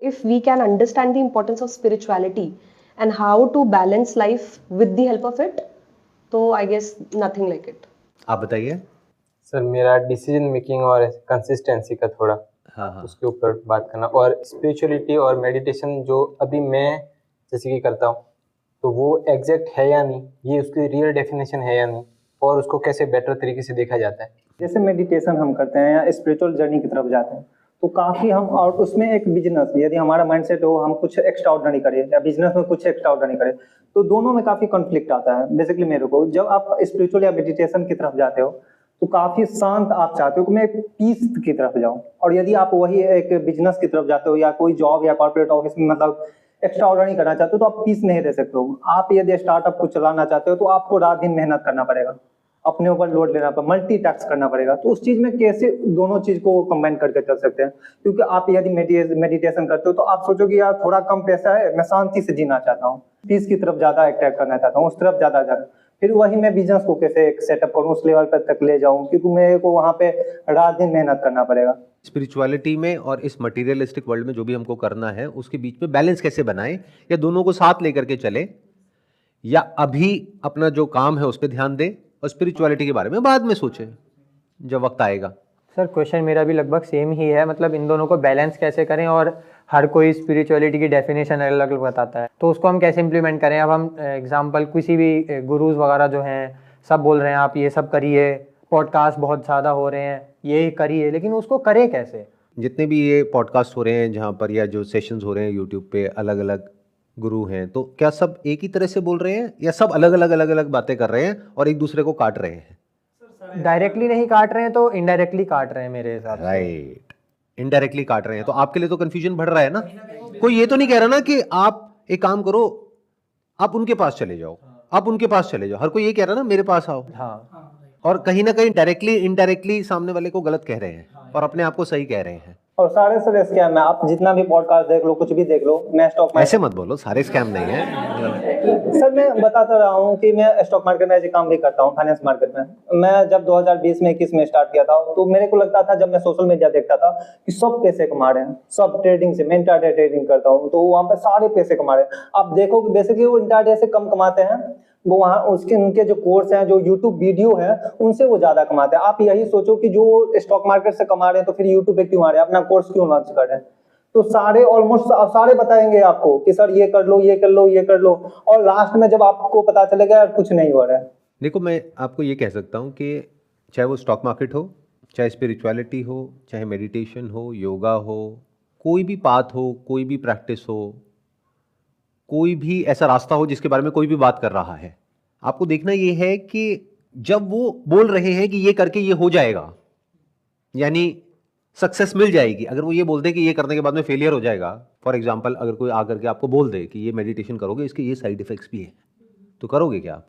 if we can understand the importance of spirituality and how to balance life with the help of it, तो I guess nothing like it. आप बताइए। Sir मेरा decision making और consistency का थोड़ा उसके ऊपर बात करना, और स्पिरिचुअलिटी और मेडिटेशन जो अभी मैं जैसे कि करता हूँ तो वो एग्जैक्ट है या नहीं, ये उसकी रियल डेफिनेशन है या नहीं, और उसको कैसे बेटर तरीके से देखा जाता है। जैसे मेडिटेशन हम करते हैं या स्पिरिचुअल जर्नी की तरफ जाते हैं तो काफ़ी हम, और उसमें एक बिजनेस, यदि हमारा माइंडसेट हो हम कुछ एक्स्ट्रा ऑर्डिनरी करें या बिजनेस में कुछ एक्स्ट्रा ऑर्डिनरी करें, तो दोनों में काफ़ी कॉन्फ्लिक्ट आता है। बेसिकली मेरे को जब आप स्पिरिचुअल या मेडिटेशन की तरफ जाते हो तो काफ़ी शांत आप चाहते हो कि मैं पीस की तरफ जाऊं, और यदि आप वही एक बिजनेस की तरफ जाते हो या कोई जॉब या कॉर्पोरेट ऑफिस में मतलब एक्स्ट्रा ऑर्डिनरी करना चाहते हो तो आप पीस नहीं रह सकते हो। आप यदि स्टार्टअप को चलाना चाहते हो तो आपको रात दिन मेहनत करना पड़ेगा, अपने ऊपर लोड लेना पड़ेगा, मल्टीटास्क करना पड़ेगा। तो उस चीज में कैसे दोनों चीज को कंबाइन करके चल सकते हैं? क्योंकि आप यदि मेडिटेशन करते हो तो आप सोचोगे यार थोड़ा कम पैसा है, मैं शांति से जीना चाहता हूँ, पीस की तरफ ज्यादा अट्रैक्ट करना चाहता हूँ, उस तरफ ज्यादा जाना, फिर वही मैं बिजनेस को कैसे सेटअप करूँ, उस लेवल पर तक ले जाऊँ, क्योंकि मेरे को वहाँ पे रात दिन मेहनत करना पड़ेगा। स्पिरिचुअलिटी में और इस मटेरियलिस्टिक वर्ल्ड में जो भी हमको करना है उसके बीच में बैलेंस कैसे बनाएं, या दोनों को साथ लेकर के चलें, या अभी अपना जो काम है उस पर ध्यान दें और स्पिरिचुअलिटी के बारे में बाद में सोचें जब वक्त आएगा। सर क्वेश्चन मेरा भी लगभग सेम ही है, मतलब इन दोनों को बैलेंस कैसे करें, और हर कोई स्पिरिचुअलिटी की डेफिनेशन अलग अलग बताता है तो उसको हम कैसे इम्प्लीमेंट करें। अब हम एग्जांपल किसी भी गुरुज वगैरह जो हैं सब बोल रहे हैं आप ये सब करिए, पॉडकास्ट बहुत ज़्यादा हो रहे हैं ये करिए, लेकिन उसको करें कैसे? जितने भी ये पॉडकास्ट हो रहे हैं जहाँ पर, या जो सेशंस हो रहे हैं यूट्यूब पे, अलग अलग गुरु हैं, तो क्या सब एक ही तरह से बोल रहे हैं या सब अलग अलग बातें कर रहे हैं और एक दूसरे को काट रहे हैं? डायरेक्टली नहीं काट रहे हैं तो इनडायरेक्टली काट रहे हैं मेरे हिसाब से। राइट, इनडायरेक्टली काट रहे हैं। तो आपके लिए तो कंफ्यूजन बढ़ रहा है ना। कोई ये तो नहीं कह रहा ना कि आप एक काम करो, आप उनके पास चले जाओ, आप उनके पास चले जाओ। हर कोई ये कह रहा है ना मेरे पास आओ। हाँ, और कहीं ना कहीं डायरेक्टली इनडायरेक्टली सामने वाले को गलत कह रहे हैं और अपने आप को सही कह रहे हैं। और सारे सर स्कैम है, आप जितना भी पॉडकास्ट देख लो, कुछ भी देख लो, मैं स्टॉक मार्केट, ऐसे मत बोलो, सारे स्कैम नहीं है सर मैं बताता रहा हूँ कि मैं स्टॉक मार्केट में ऐसे काम भी करता हूँ, फाइनेंस मार्केट में। मैं जब 2020 में 21 में स्टार्ट किया था तो मेरे को लगता था, जब मैं सोशल मीडिया देखता था कि सब पैसे कमा रहे हैं, सब ट्रेडिंग से, मैं इंट्राडे ट्रेडिंग करता हूँ तो वहाँ पे सारे पैसे कमा रहे हैं। आप देखो कि बेसिकली वो इंट्राडे से कम कमाते हैं, वो वहाँ उसके उनके जो कोर्स हैं, जो यूट्यूब वीडियो है, उनसे वो ज्यादा कमाते हैं। आप यही सोचो कि जो स्टॉक मार्केट से कमा रहे हैं तो फिर यूट्यूब पे क्यों आ रहे हैं, अपना कोर्स क्यों लॉन्च कर रहे हैं? तो सारे ऑलमोस्ट सारे बताएंगे आपको कि सर ये कर लो, ये कर लो, ये कर लो, और लास्ट में जब आपको पता चलेगा यार कुछ नहीं हो रहा है। देखो, मैं आपको ये कह सकता हूँ कि चाहे वो स्टॉक मार्केट हो, चाहे स्पिरिचुअलिटी हो, चाहे मेडिटेशन हो, योगा हो, कोई भी पाथ हो, कोई भी प्रैक्टिस हो, कोई भी ऐसा रास्ता हो जिसके बारे में कोई भी बात कर रहा है, आपको देखना ये है कि जब वो बोल रहे हैं कि ये करके ये हो जाएगा, यानी सक्सेस मिल जाएगी, अगर वो ये बोल दे कि ये करने के बाद में फेलियर हो जाएगा, फॉर एग्जांपल अगर कोई आकर के आपको बोल दे कि ये मेडिटेशन करोगे इसके ये साइड इफेक्ट्स भी है, तो करोगे क्या आप?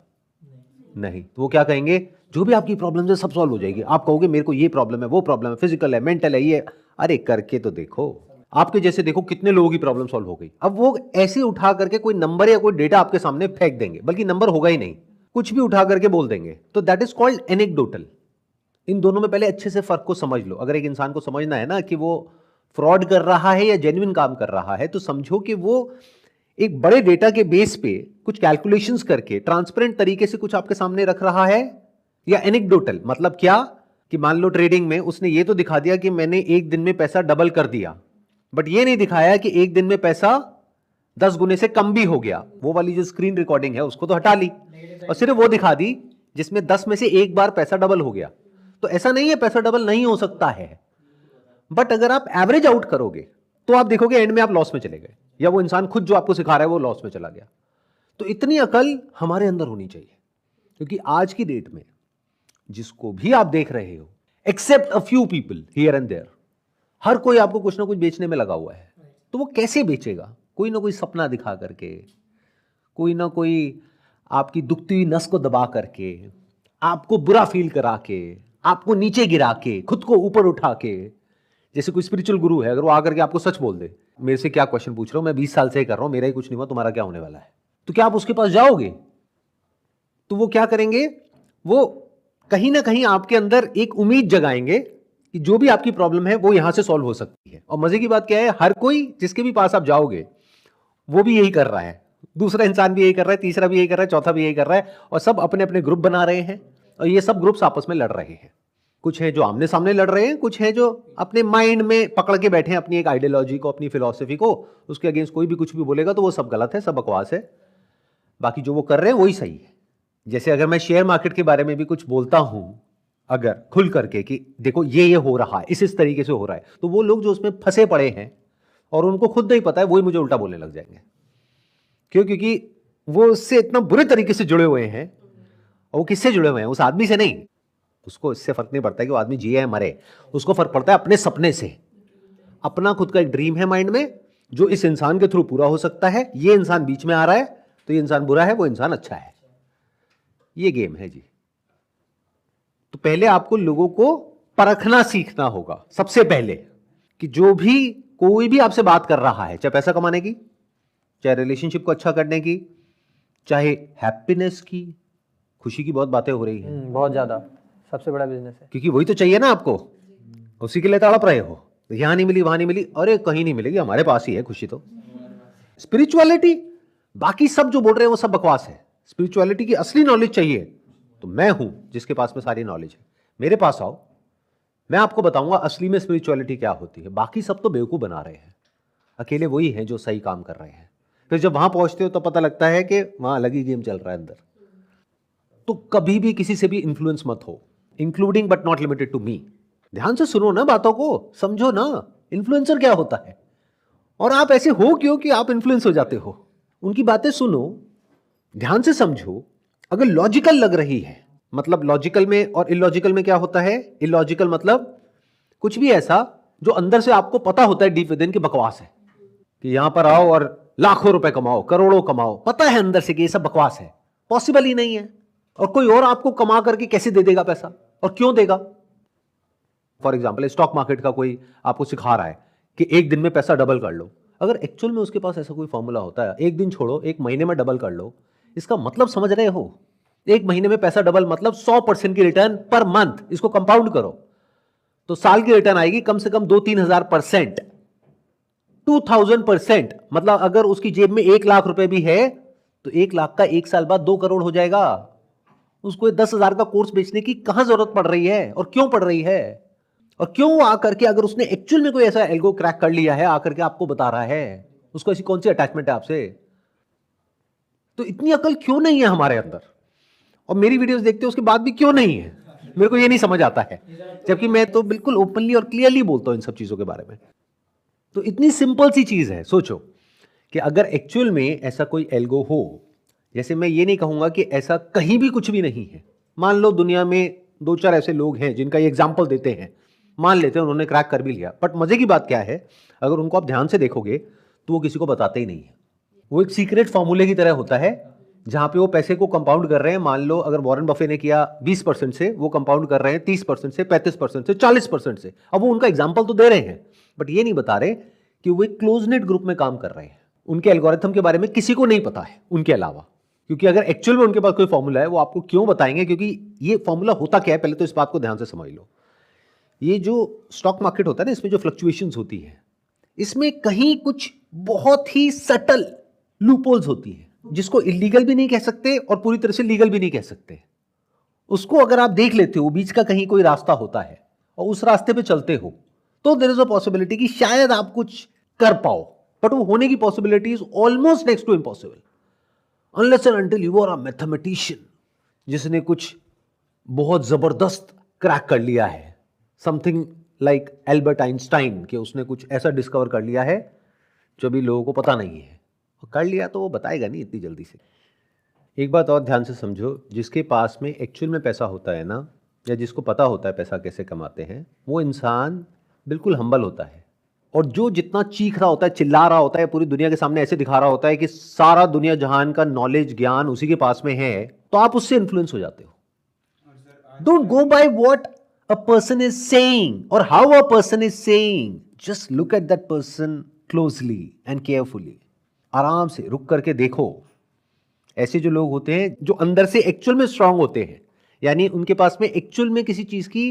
नहीं। तो वो क्या कहेंगे, जो भी आपकी प्रॉब्लम है सब सॉल्व हो जाएगी। आप कहोगे मेरे को ये प्रॉब्लम है, वो प्रॉब्लम है, फिजिकल है, मेंटल है, ये, अरे करके तो देखो। आपके जैसे देखो कितने लोगों की प्रॉब्लम सॉल्व हो गई। अब वो ऐसे उठा करके कोई नंबर या कोई डेटा आपके सामने फेंक देंगे, बल्कि नंबर होगा ही नहीं, कुछ भी उठा करके बोल देंगे, तो दैट इज कॉल्ड एनेक्डोटल। इन दोनों में पहले अच्छे से फर्क को समझ लो। अगर एक इंसान को समझना है ना कि वो फ्रॉड कर रहा है या जेन्युइन काम कर रहा है, तो समझो कि वो एक बड़े डेटा के बेस पे कुछ कैलकुलेशंस करके ट्रांसपेरेंट तरीके से कुछ आपके सामने रख रहा है। या एनेक्डोटल मतलब क्या, कि मान लो ट्रेडिंग में उसने ये तो दिखा दिया कि मैंने एक दिन में पैसा डबल कर दिया, बट ये नहीं दिखाया कि एक दिन में पैसा 10 गुने से कम भी हो गया। वो वाली जो स्क्रीन रिकॉर्डिंग है उसको तो हटा ली और सिर्फ वो दिखा दी जिसमें 10 में से एक बार पैसा डबल हो गया। तो ऐसा नहीं है पैसा डबल नहीं हो सकता है, बट अगर आप एवरेज आउट करोगे तो आप देखोगे एंड में आप लॉस में चले गए, या वो इंसान खुद जो आपको सिखा रहा है वो लॉस में चला गया। तो इतनी अकल हमारे अंदर होनी चाहिए, क्योंकि आज की डेट में जिसको भी आप देख रहे हो, except a few people here and there, हर कोई आपको कुछ ना कुछ बेचने में लगा हुआ है। तो वो कैसे बेचेगा? कोई ना कोई सपना दिखा करके, कोई ना कोई आपकी दुखती हुई नस को दबा करके, आपको बुरा फील करा के, आपको नीचे गिरा के, खुद को ऊपर उठा के। जैसे कोई स्पिरिचुअल गुरु है, अगर वो आकर के आपको सच बोल दे, मेरे से क्या क्वेश्चन पूछ रहे हो, मैं 20 साल से ही कर रहा हूं, मेरा ही कुछ नहीं हुआ, तुम्हारा क्या होने वाला है, तो क्या आप उसके पास जाओगे? तो वो क्या करेंगे, वो कहीं ना कहीं आपके अंदर एक उम्मीद जगाएंगे कि जो भी आपकी प्रॉब्लम है वो यहां से सॉल्व हो सकती है। और मजे की बात क्या है, हर कोई जिसके भी पास आप जाओगे वो भी यही कर रहा है, दूसरा इंसान भी यही कर रहा है, तीसरा भी यही कर रहा है, चौथा भी यही कर रहा है, और सब अपने अपने ग्रुप बना रहे हैं और ये सब ग्रुप्स आपस में लड़ रहे हैं। कुछ है जो आमने सामने लड़ रहे हैं, कुछ है जो अपने माइंड में पकड़ के बैठे हैं अपनी एक आइडियोलॉजी को, अपनी फिलॉसफी को, उसके अगेंस्ट कोई भी कुछ भी बोलेगा तो वो सब गलत है, सब बकवास है, बाकी जो वो कर रहे हैं वही सही है। जैसे अगर मैं शेयर मार्केट के बारे में भी कुछ बोलता हूं अगर खुल करके कि देखो ये हो रहा है, इस तरीके से हो रहा है, तो वो लोग जो उसमें फंसे पड़े हैं और उनको खुद नहीं पता है, वही मुझे उल्टा बोलने लग जाएंगे। क्यों? क्योंकि वो उससे इतना बुरे तरीके से जुड़े हुए हैं। और वो किससे जुड़े हुए हैं? उस आदमी से नहीं। उसको इससे फर्क नहीं पड़ता कि वो आदमी जिए या मरे, उसको फर्क पड़ता है अपने सपने से। अपना खुद का एक ड्रीम है माइंड में जो इस इंसान के थ्रू पूरा हो सकता है। ये इंसान बीच में आ रहा है तो ये इंसान बुरा है, वो इंसान अच्छा है। ये गेम है जी। तो पहले आपको लोगों को परखना सीखना होगा सबसे पहले, कि जो भी कोई भी आपसे बात कर रहा है, चाहे पैसा कमाने की, चाहे रिलेशनशिप को अच्छा करने की, चाहे हैप्पीनेस की, खुशी की बहुत बातें हो रही हैं, बहुत ज्यादा, सबसे बड़ा बिजनेस है, क्योंकि वही तो चाहिए ना आपको, उसी के लिए तड़प रहे हो। यहां नहीं मिली, वहां नहीं मिली, अरे कहीं नहीं मिलेगी, हमारे पास ही है खुशी। तो स्पिरिचुअलिटी, बाकी सब जो बोल रहे हैं वो सब बकवास है। स्पिरिचुअलिटी की असली नॉलेज चाहिए तो मैं हूं जिसके पास में सारी नॉलेज है, मेरे पास आओ, मैं आपको बताऊंगा असली में स्पिरिचुअलिटी क्या होती है। बाकी सब तो बेवकूफ बना रहे हैं, अकेले वही हैं जो सही काम कर रहे हैं। फिर जब वहां पहुंचते हो तो पता लगता है कि वहां अलग ही गेम चल रहा है अंदर। तो कभी भी किसी से भी इन्फ्लुएंस मत हो, including but not limited to me. ध्यान से सुनो ना, बातों को समझो ना, इन्फ्लुएंसर क्या होता है और आप ऐसे हो क्यों कि आप इन्फ्लुएंस हो जाते हो। उनकी बातें सुनो, ध्यान से समझो, अगर लॉजिकल लग रही है, मतलब लॉजिकल में और इलॉजिकल में क्या होता है? इलॉजिकल मतलब कुछ भी ऐसा जो अंदर से आपको पता होता है डीप विद इन की बकवास है, कि यहां पर आओ और लाखों रुपए कमाओ, करोड़ों कमाओ, पता है अंदर से कि ये सब बकवास है, पॉसिबल ही नहीं है। और कोई और आपको कमा करके कैसे दे देगा पैसा, और क्यों देगा? फॉर एग्जाम्पल स्टॉक मार्केट का कोई आपको सिखा रहा है कि एक दिन में पैसा डबल कर लो। अगर एक्चुअल में उसके पास ऐसा कोई फॉर्मूला होता है, एक दिन छोड़ो, एक महीने में डबल कर लो, इसका मतलब समझ रहे हो? एक महीने में पैसा डबल मतलब 100% की रिटर्न पर मंथ। इसको कंपाउंड करो तो साल की रिटर्न आएगी कम से कम 2-3 हजार%, 2000%। मतलब अगर उसकी जेब में 1 लाख रुपए भी है तो 1 लाख का 1 साल बाद 2 करोड़ हो जाएगा। उसको 10,000 का कोर्स बेचने की कहां जरूरत पड़ रही है, और क्यों पड़ रही है? और क्यों वो आकर के, अगर उसने एक्चुअल में कोई ऐसा एल्गो क्रैक कर लिया है, आकर के आपको बता रहा है, उसको ऐसी कौन सी अटैचमेंट है आपसे? तो इतनी अकल क्यों नहीं है हमारे अंदर? और मेरी वीडियोस देखते हो उसके बाद भी क्यों नहीं है? मेरे को ये नहीं समझ आता है, जबकि मैं तो बिल्कुल ओपनली और क्लियरली बोलता हूं इन सब चीजों के बारे में। तो इतनी सिंपल सी चीज है, सोचो कि अगर एक्चुअल में ऐसा कोई एल्गो हो, जैसे मैं ये नहीं कहूंगा कि ऐसा कहीं भी कुछ भी नहीं है, मान लो दुनिया में 2-4 ऐसे लोग हैं जिनका ये एग्जाम्पल देते हैं, मान लेते हैं उन्होंने क्रैक कर भी लिया, बट मजे की बात क्या है, अगर उनको आप ध्यान से देखोगे तो वो किसी को बताते ही नहीं है। वो एक सीक्रेट फॉर्मूले की तरह होता है जहां पे वो पैसे को कंपाउंड कर रहे हैं। मान लो अगर वॉरेन बफे ने किया 20% से, वो कंपाउंड कर रहे हैं 30% से, 35% से, 40% से। अब वो उनका एग्जाम्पल तो दे रहे हैं बट ये नहीं बता रहे कि वो एक क्लोज नेट ग्रुप में काम कर रहे हैं। उनके एल्गोरिथम के बारे में किसी को नहीं पता है उनके अलावा, क्योंकि अगर एक्चुअल में उनके पास कोई फॉर्मूला है वो आपको क्यों बताएंगे? क्योंकि ये फॉर्मूला होता क्या है, पहले तो इस बात को ध्यान से समझ लो। ये जो स्टॉक मार्केट होता है ना, इसमें जो फ्लक्चुएशंस होती है, इसमें कहीं कुछ बहुत ही सटल लूपहोल्स होती है, जिसको इलीगल भी नहीं कह सकते और पूरी तरह से लीगल भी नहीं कह सकते। उसको अगर आप देख लेते हो, बीच का कहीं कोई रास्ता होता है और उस रास्ते पे चलते हो, तो देयर इज अ पॉसिबिलिटी कि शायद आप कुछ कर पाओ, बट वो होने की possibility is almost next to impossible, unless and until you are a mathematician जिसने कुछ बहुत जबरदस्त क्रैक कर लिया है, समथिंग लाइक एल्बर्ट आइंस्टाइन, कि उसने कुछ ऐसा डिस्कवर कर लिया है जो अभी लोगों को पता नहीं है। कर लिया तो वो बताएगा नहीं इतनी जल्दी से। एक बात और ध्यान से समझो, जिसके पास में एक्चुअल में पैसा होता है ना, या जिसको पता होता है पैसा कैसे कमाते हैं, वो इंसान बिल्कुल हम्बल होता है। और जो जितना चीख रहा होता है, चिल्ला रहा होता है, पूरी दुनिया के सामने ऐसे दिखा रहा होता है कि सारा दुनिया जहान का नॉलेज ज्ञान उसी के पास में है, तो आप उससे इन्फ्लुएंस हो जाते हो। Don't go by what a person is saying or how a person is saying, just look at that person closely and carefully. आराम से रुक करके देखो। ऐसे जो लोग होते हैं जो अंदर से एक्चुअल में स्ट्रांग होते हैं, यानी उनके पास में एक्चुअल में किसी चीज की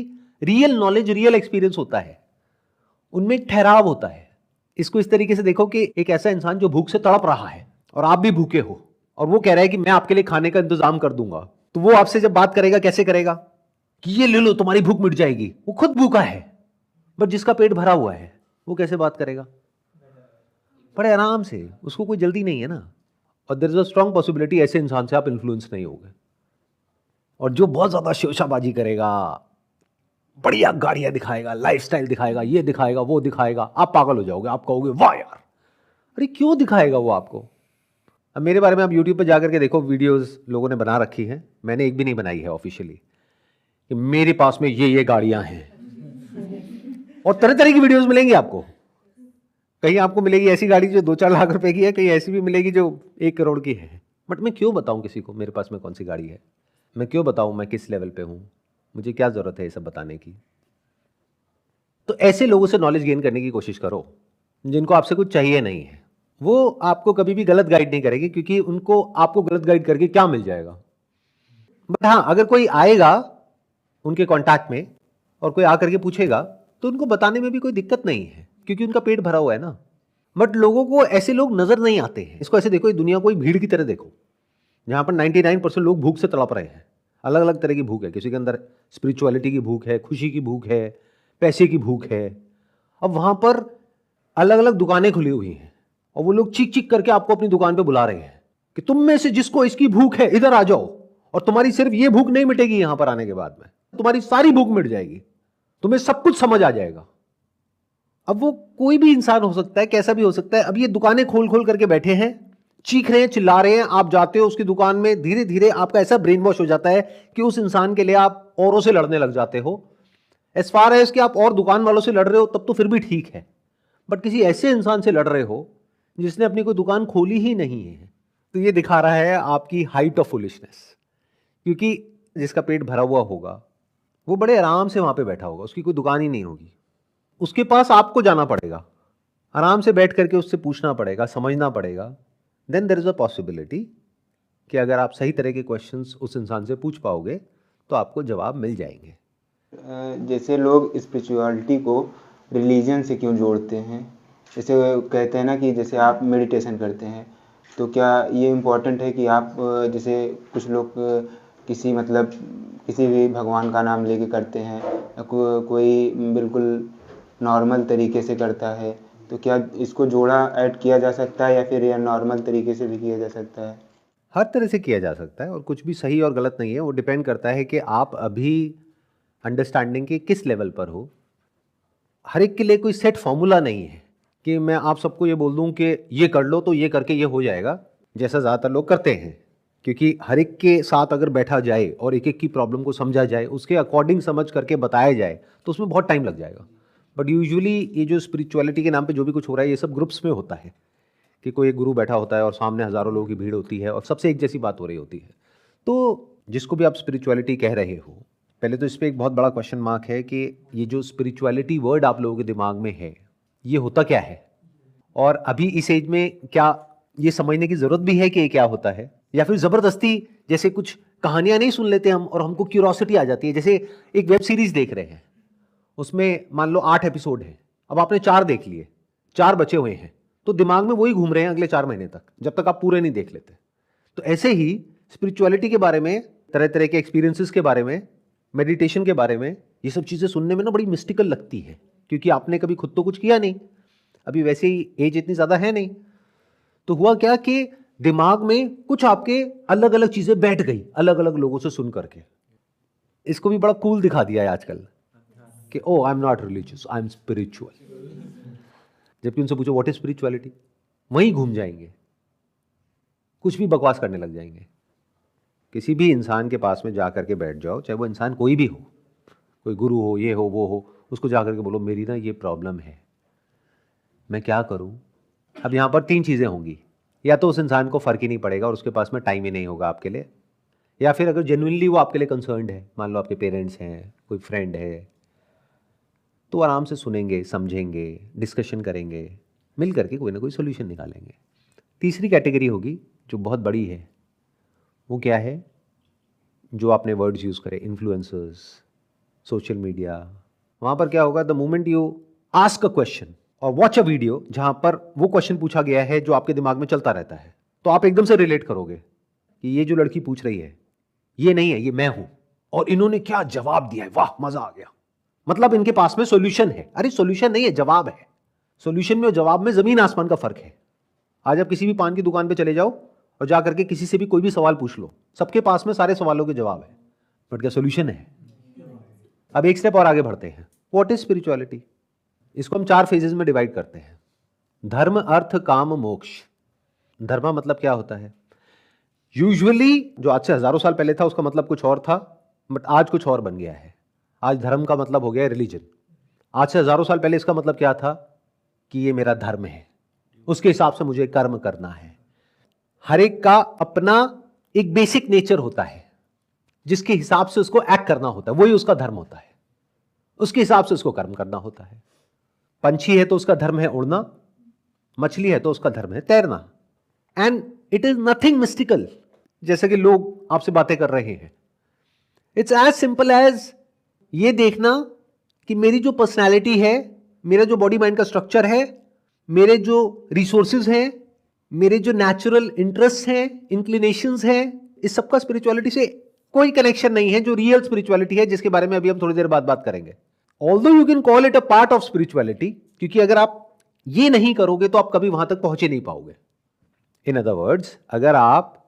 रियल नॉलेज, रियल एक्सपीरियंस होता है, उनमें एक ठहराव होता है। इसको इस तरीके से देखो कि एक ऐसा इंसान जो भूख से तड़प रहा है और आप भी भूखे हो, और वो कह रहा है कि मैं आपके लिए खाने का इंतजाम कर दूंगा, तो वो आपसे जब बात करेगा कैसे करेगा कि ये ले लो तुम्हारी भूख मिट जाएगी। वो खुद भूखा है, बट जिसका पेट भरा हुआ है वो कैसे बात करेगा? बड़े आराम से, उसको कोई जल्दी नहीं है ना। और there is a strong possibility ऐसे इंसान से आप इन्फ्लुएंस नहीं होगे। और जो बहुत ज्यादा शोशाबाजी करेगा, बढ़िया गाड़ियां दिखाएगा, लाइफस्टाइल दिखाएगा, ये दिखाएगा, वो दिखाएगा, आप पागल हो जाओगे। आप कहोगे वाह यार, अरे क्यों दिखाएगा वो आपको? अब मेरे बारे में आप यूट्यूब पर जाकर के देखो, वीडियोस लोगों ने बना रखी हैं, मैंने एक भी नहीं बनाई है ऑफिशियली, कि मेरे पास में ये गाड़ियां हैं। और तरह तरह की वीडियोस मिलेंगी आपको। कहीं आपको मिलेगी ऐसी गाड़ी जो 2-4 लाख रुपए की है, कहीं ऐसी भी मिलेगी जो 1 करोड़ की है। बट मैं क्यों बताऊं किसी को मेरे पास में कौन सी गाड़ी है? मैं क्यों बताऊं मैं किस लेवल पे हूं? मुझे क्या जरूरत है ये सब बताने की? तो ऐसे लोगों से नॉलेज गेन करने की कोशिश करो जिनको आपसे कुछ चाहिए नहीं है। वो आपको कभी भी गलत गाइड नहीं करेगी, क्योंकि उनको आपको गलत गाइड करके क्या मिल जाएगा? बट हाँ, अगर कोई आएगा उनके कॉन्टैक्ट में और कोई आकर के पूछेगा तो उनको बताने में भी कोई दिक्कत नहीं है, क्योंकि उनका पेट भरा हुआ है ना। बट लोगों को ऐसे लोग नजर नहीं आते हैं। इसको ऐसे देखो, दुनिया को एक भीड़ की तरह देखो, जहां पर 99% लोग भूख से तड़प रहे हैं। अलग अलग तरह की भूख है, किसी के अंदर स्पिरिचुअलिटी की भूख है, खुशी की भूख है, पैसे की भूख है। अब वहां पर अलग अलग दुकानें खुली हुई हैं और वो लोग चीख चीख करके आपको अपनी दुकान पे बुला रहे हैं कि तुम में से जिसको इसकी भूख है इधर आ जाओ, और तुम्हारी सिर्फ ये भूख नहीं मिटेगी, यहां पर आने के बाद में तुम्हारी सारी भूख मिट जाएगी, तुम्हें सब कुछ समझ आ जाएगा। अब वो कोई भी इंसान हो सकता है, कैसा भी हो सकता है। अब ये दुकानें खोल खोल करके बैठे हैं, चीख रहे हैं, चिल्ला रहे हैं। आप जाते हो उसकी दुकान में, धीरे धीरे आपका ऐसा ब्रेन वॉश हो जाता है कि उस इंसान के लिए आप औरों से लड़ने लग जाते हो। एज फार एज कि आप और दुकान वालों से लड़ रहे हो तब तो फिर भी ठीक है, बट किसी ऐसे इंसान से लड़ रहे हो जिसने अपनी कोई दुकान खोली ही नहीं है, तो ये दिखा रहा है आपकी हाइट ऑफ फुलिशनेस। क्योंकि जिसका पेट भरा हुआ होगा वो बड़े आराम से वहां पे बैठा होगा, उसकी कोई दुकान ही नहीं होगी। उसके पास आपको जाना पड़ेगा, आराम से बैठ करके उससे पूछना पड़ेगा, समझना पड़ेगा। Then there is a possibility कि अगर आप सही तरह के क्वेश्चंस उस इंसान से पूछ पाओगे तो आपको जवाब मिल जाएंगे। जैसे लोग स्पिरिचुअलिटी को रिलीजन से क्यों जोड़ते हैं? जैसे कहते हैं ना कि जैसे आप मेडिटेशन करते हैं, तो क्या ये इम्पोर्टेंट है कि आप जैसे कुछ लोग किसी भी भगवान का नाम लेके करते हैं, कोई बिल्कुल नॉर्मल तरीके से करता है, तो क्या इसको जोड़ा ऐड किया जा सकता है या फिर यह नॉर्मल तरीके से भी किया जा सकता है? हर तरह से किया जा सकता है और कुछ भी सही और गलत नहीं है। वो डिपेंड करता है कि आप अभी अंडरस्टैंडिंग के किस लेवल पर हो। हर एक के लिए कोई सेट फॉर्मूला नहीं है कि मैं आप सबको ये बोल दूं कि ये कर लो तो ये करके ये हो जाएगा, जैसा ज़्यादातर लोग करते हैं। क्योंकि हर एक के साथ अगर बैठा जाए और एक एक की प्रॉब्लम को समझा जाए, उसके अकॉर्डिंग समझ करके बताया जाए, तो उसमें बहुत टाइम लग जाएगा। बट यूजुअली ये जो स्पिरिचुअलिटी के नाम पे जो भी कुछ हो रहा है, ये सब ग्रुप्स में होता है कि कोई एक गुरु बैठा होता है और सामने हज़ारों लोगों की भीड़ होती है और सबसे एक जैसी बात हो रही होती है। तो जिसको भी आप स्पिरिचुअलिटी कह रहे हो, पहले तो इस पर एक बहुत बड़ा क्वेश्चन मार्क है कि ये जो स्पिरिचुअलिटी वर्ड आप लोगों के दिमाग में है, ये होता क्या है? और अभी इस एज में क्या ये समझने की ज़रूरत भी है कि ये क्या होता है? या फिर ज़बरदस्ती जैसे कुछ कहानियाँ नहीं सुन लेते हम और हमको क्यूरोसिटी आ जाती है। जैसे एक वेब सीरीज़ देख रहे हैं, उसमें मान लो 8 एपिसोड है, अब आपने 4 देख लिए, 4 बचे हुए हैं, तो दिमाग में वही घूम रहे हैं अगले 4 महीने तक, जब तक आप पूरे नहीं देख लेते। तो ऐसे ही स्पिरिचुअलिटी के बारे में, तरह तरह के एक्सपीरियंसेस के बारे में, मेडिटेशन के बारे में, ये सब चीज़ें सुनने में ना बड़ी मिस्टिकल लगती है, क्योंकि आपने कभी खुद तो कुछ किया नहीं, अभी वैसे ही एज इतनी ज़्यादा है नहीं। तो हुआ क्या कि दिमाग में कुछ आपके अलग अलग चीज़ें बैठ गई, अलग अलग लोगों से सुन करके। इसको भी बड़ा कूल दिखा दिया है आजकल कि oh I am not religious, I am spiritual. जबकि उनसे पूछो व्हाट इज स्पिरिचुअलिटी, वहीं घूम जाएंगे, कुछ भी बकवास करने लग जाएंगे। किसी भी इंसान के पास में जा करके बैठ जाओ, चाहे वो इंसान कोई भी हो, कोई गुरु हो, ये हो, वो हो, उसको जा करके बोलो मेरी ना ये प्रॉब्लम है, मैं क्या करूं? अब यहाँ पर 3 चीज़ें होंगी, या तो उस इंसान को फ़र्क ही नहीं पड़ेगा और उसके पास में टाइम ही नहीं होगा आपके लिए, या फिर अगर जेन्युइनली वो आपके लिए कंसर्न्ड है, मान लो आपके पेरेंट्स हैं, कोई फ्रेंड है, तो आराम से सुनेंगे, समझेंगे, डिस्कशन करेंगे, मिल करके कोई ना कोई सोल्यूशन निकालेंगे। तीसरी कैटेगरी होगी जो बहुत बड़ी है, वो क्या है? जो आपने वर्ड्स यूज़ करे, इन्फ्लुएंसर्स, सोशल मीडिया, वहाँ पर क्या होगा, the moment you ask a question और वॉच अ वीडियो जहाँ पर वो क्वेश्चन पूछा गया है जो आपके दिमाग में चलता रहता है, तो आप एकदम से रिलेट करोगे कि ये जो लड़की पूछ रही है ये नहीं है, ये मैं हूं, और इन्होंने क्या जवाब दिया है, वाह मजा आ गया। मतलब इनके पास में सॉल्यूशन है। अरे सॉल्यूशन नहीं है, जवाब है। सॉल्यूशन में और जवाब में जमीन आसमान का फर्क है। आज आप किसी भी पान की दुकान पे चले जाओ और जा करके किसी से भी कोई भी सवाल पूछ लो, सबके पास में सारे सवालों के जवाब है, बट क्या सॉल्यूशन है? अब एक स्टेप और आगे बढ़ते हैं। What is spirituality? इसको हम 4 फेजेस में डिवाइड करते हैं। धर्म, अर्थ, काम, मोक्ष। धर्म मतलब क्या होता है? यूजुअली जो आज से हजारों साल पहले था उसका मतलब कुछ और था, बट आज कुछ और बन गया है। आज धर्म का मतलब हो गया रिलीजन। आज से हजारों साल पहले इसका मतलब क्या था कि ये मेरा धर्म है, उसके हिसाब से मुझे कर्म करना है। हर एक का अपना एक बेसिक नेचर होता है जिसके हिसाब से उसको एक्ट करना होता है, वही उसका धर्म होता है। उसके हिसाब से उसको कर्म करना होता है। पंछी है तो उसका धर्म है उड़ना, मछली है तो उसका धर्म है तैरना। And it is nothing mystical, जैसे कि लोग आपसे बातें कर रहे हैं। इट्स एज सिंपल एज ये देखना कि मेरी जो पर्सनैलिटी है, मेरा जो बॉडी माइंड का स्ट्रक्चर है, मेरे जो रिसोर्सेज हैं, मेरे जो नेचुरल इंटरेस्ट हैं, इंक्लिनेशंस हैं, इस सबका स्पिरिचुअलिटी से कोई कनेक्शन नहीं है। जो रियल स्पिरिचुअलिटी है, जिसके बारे में अभी हम थोड़ी देर बाद बात करेंगे। Although you can call it a part of spirituality, क्योंकि अगर आप ये नहीं करोगे तो आप कभी वहां तक पहुंचे नहीं पाओगे। इन अदर वर्ड्स, अगर आप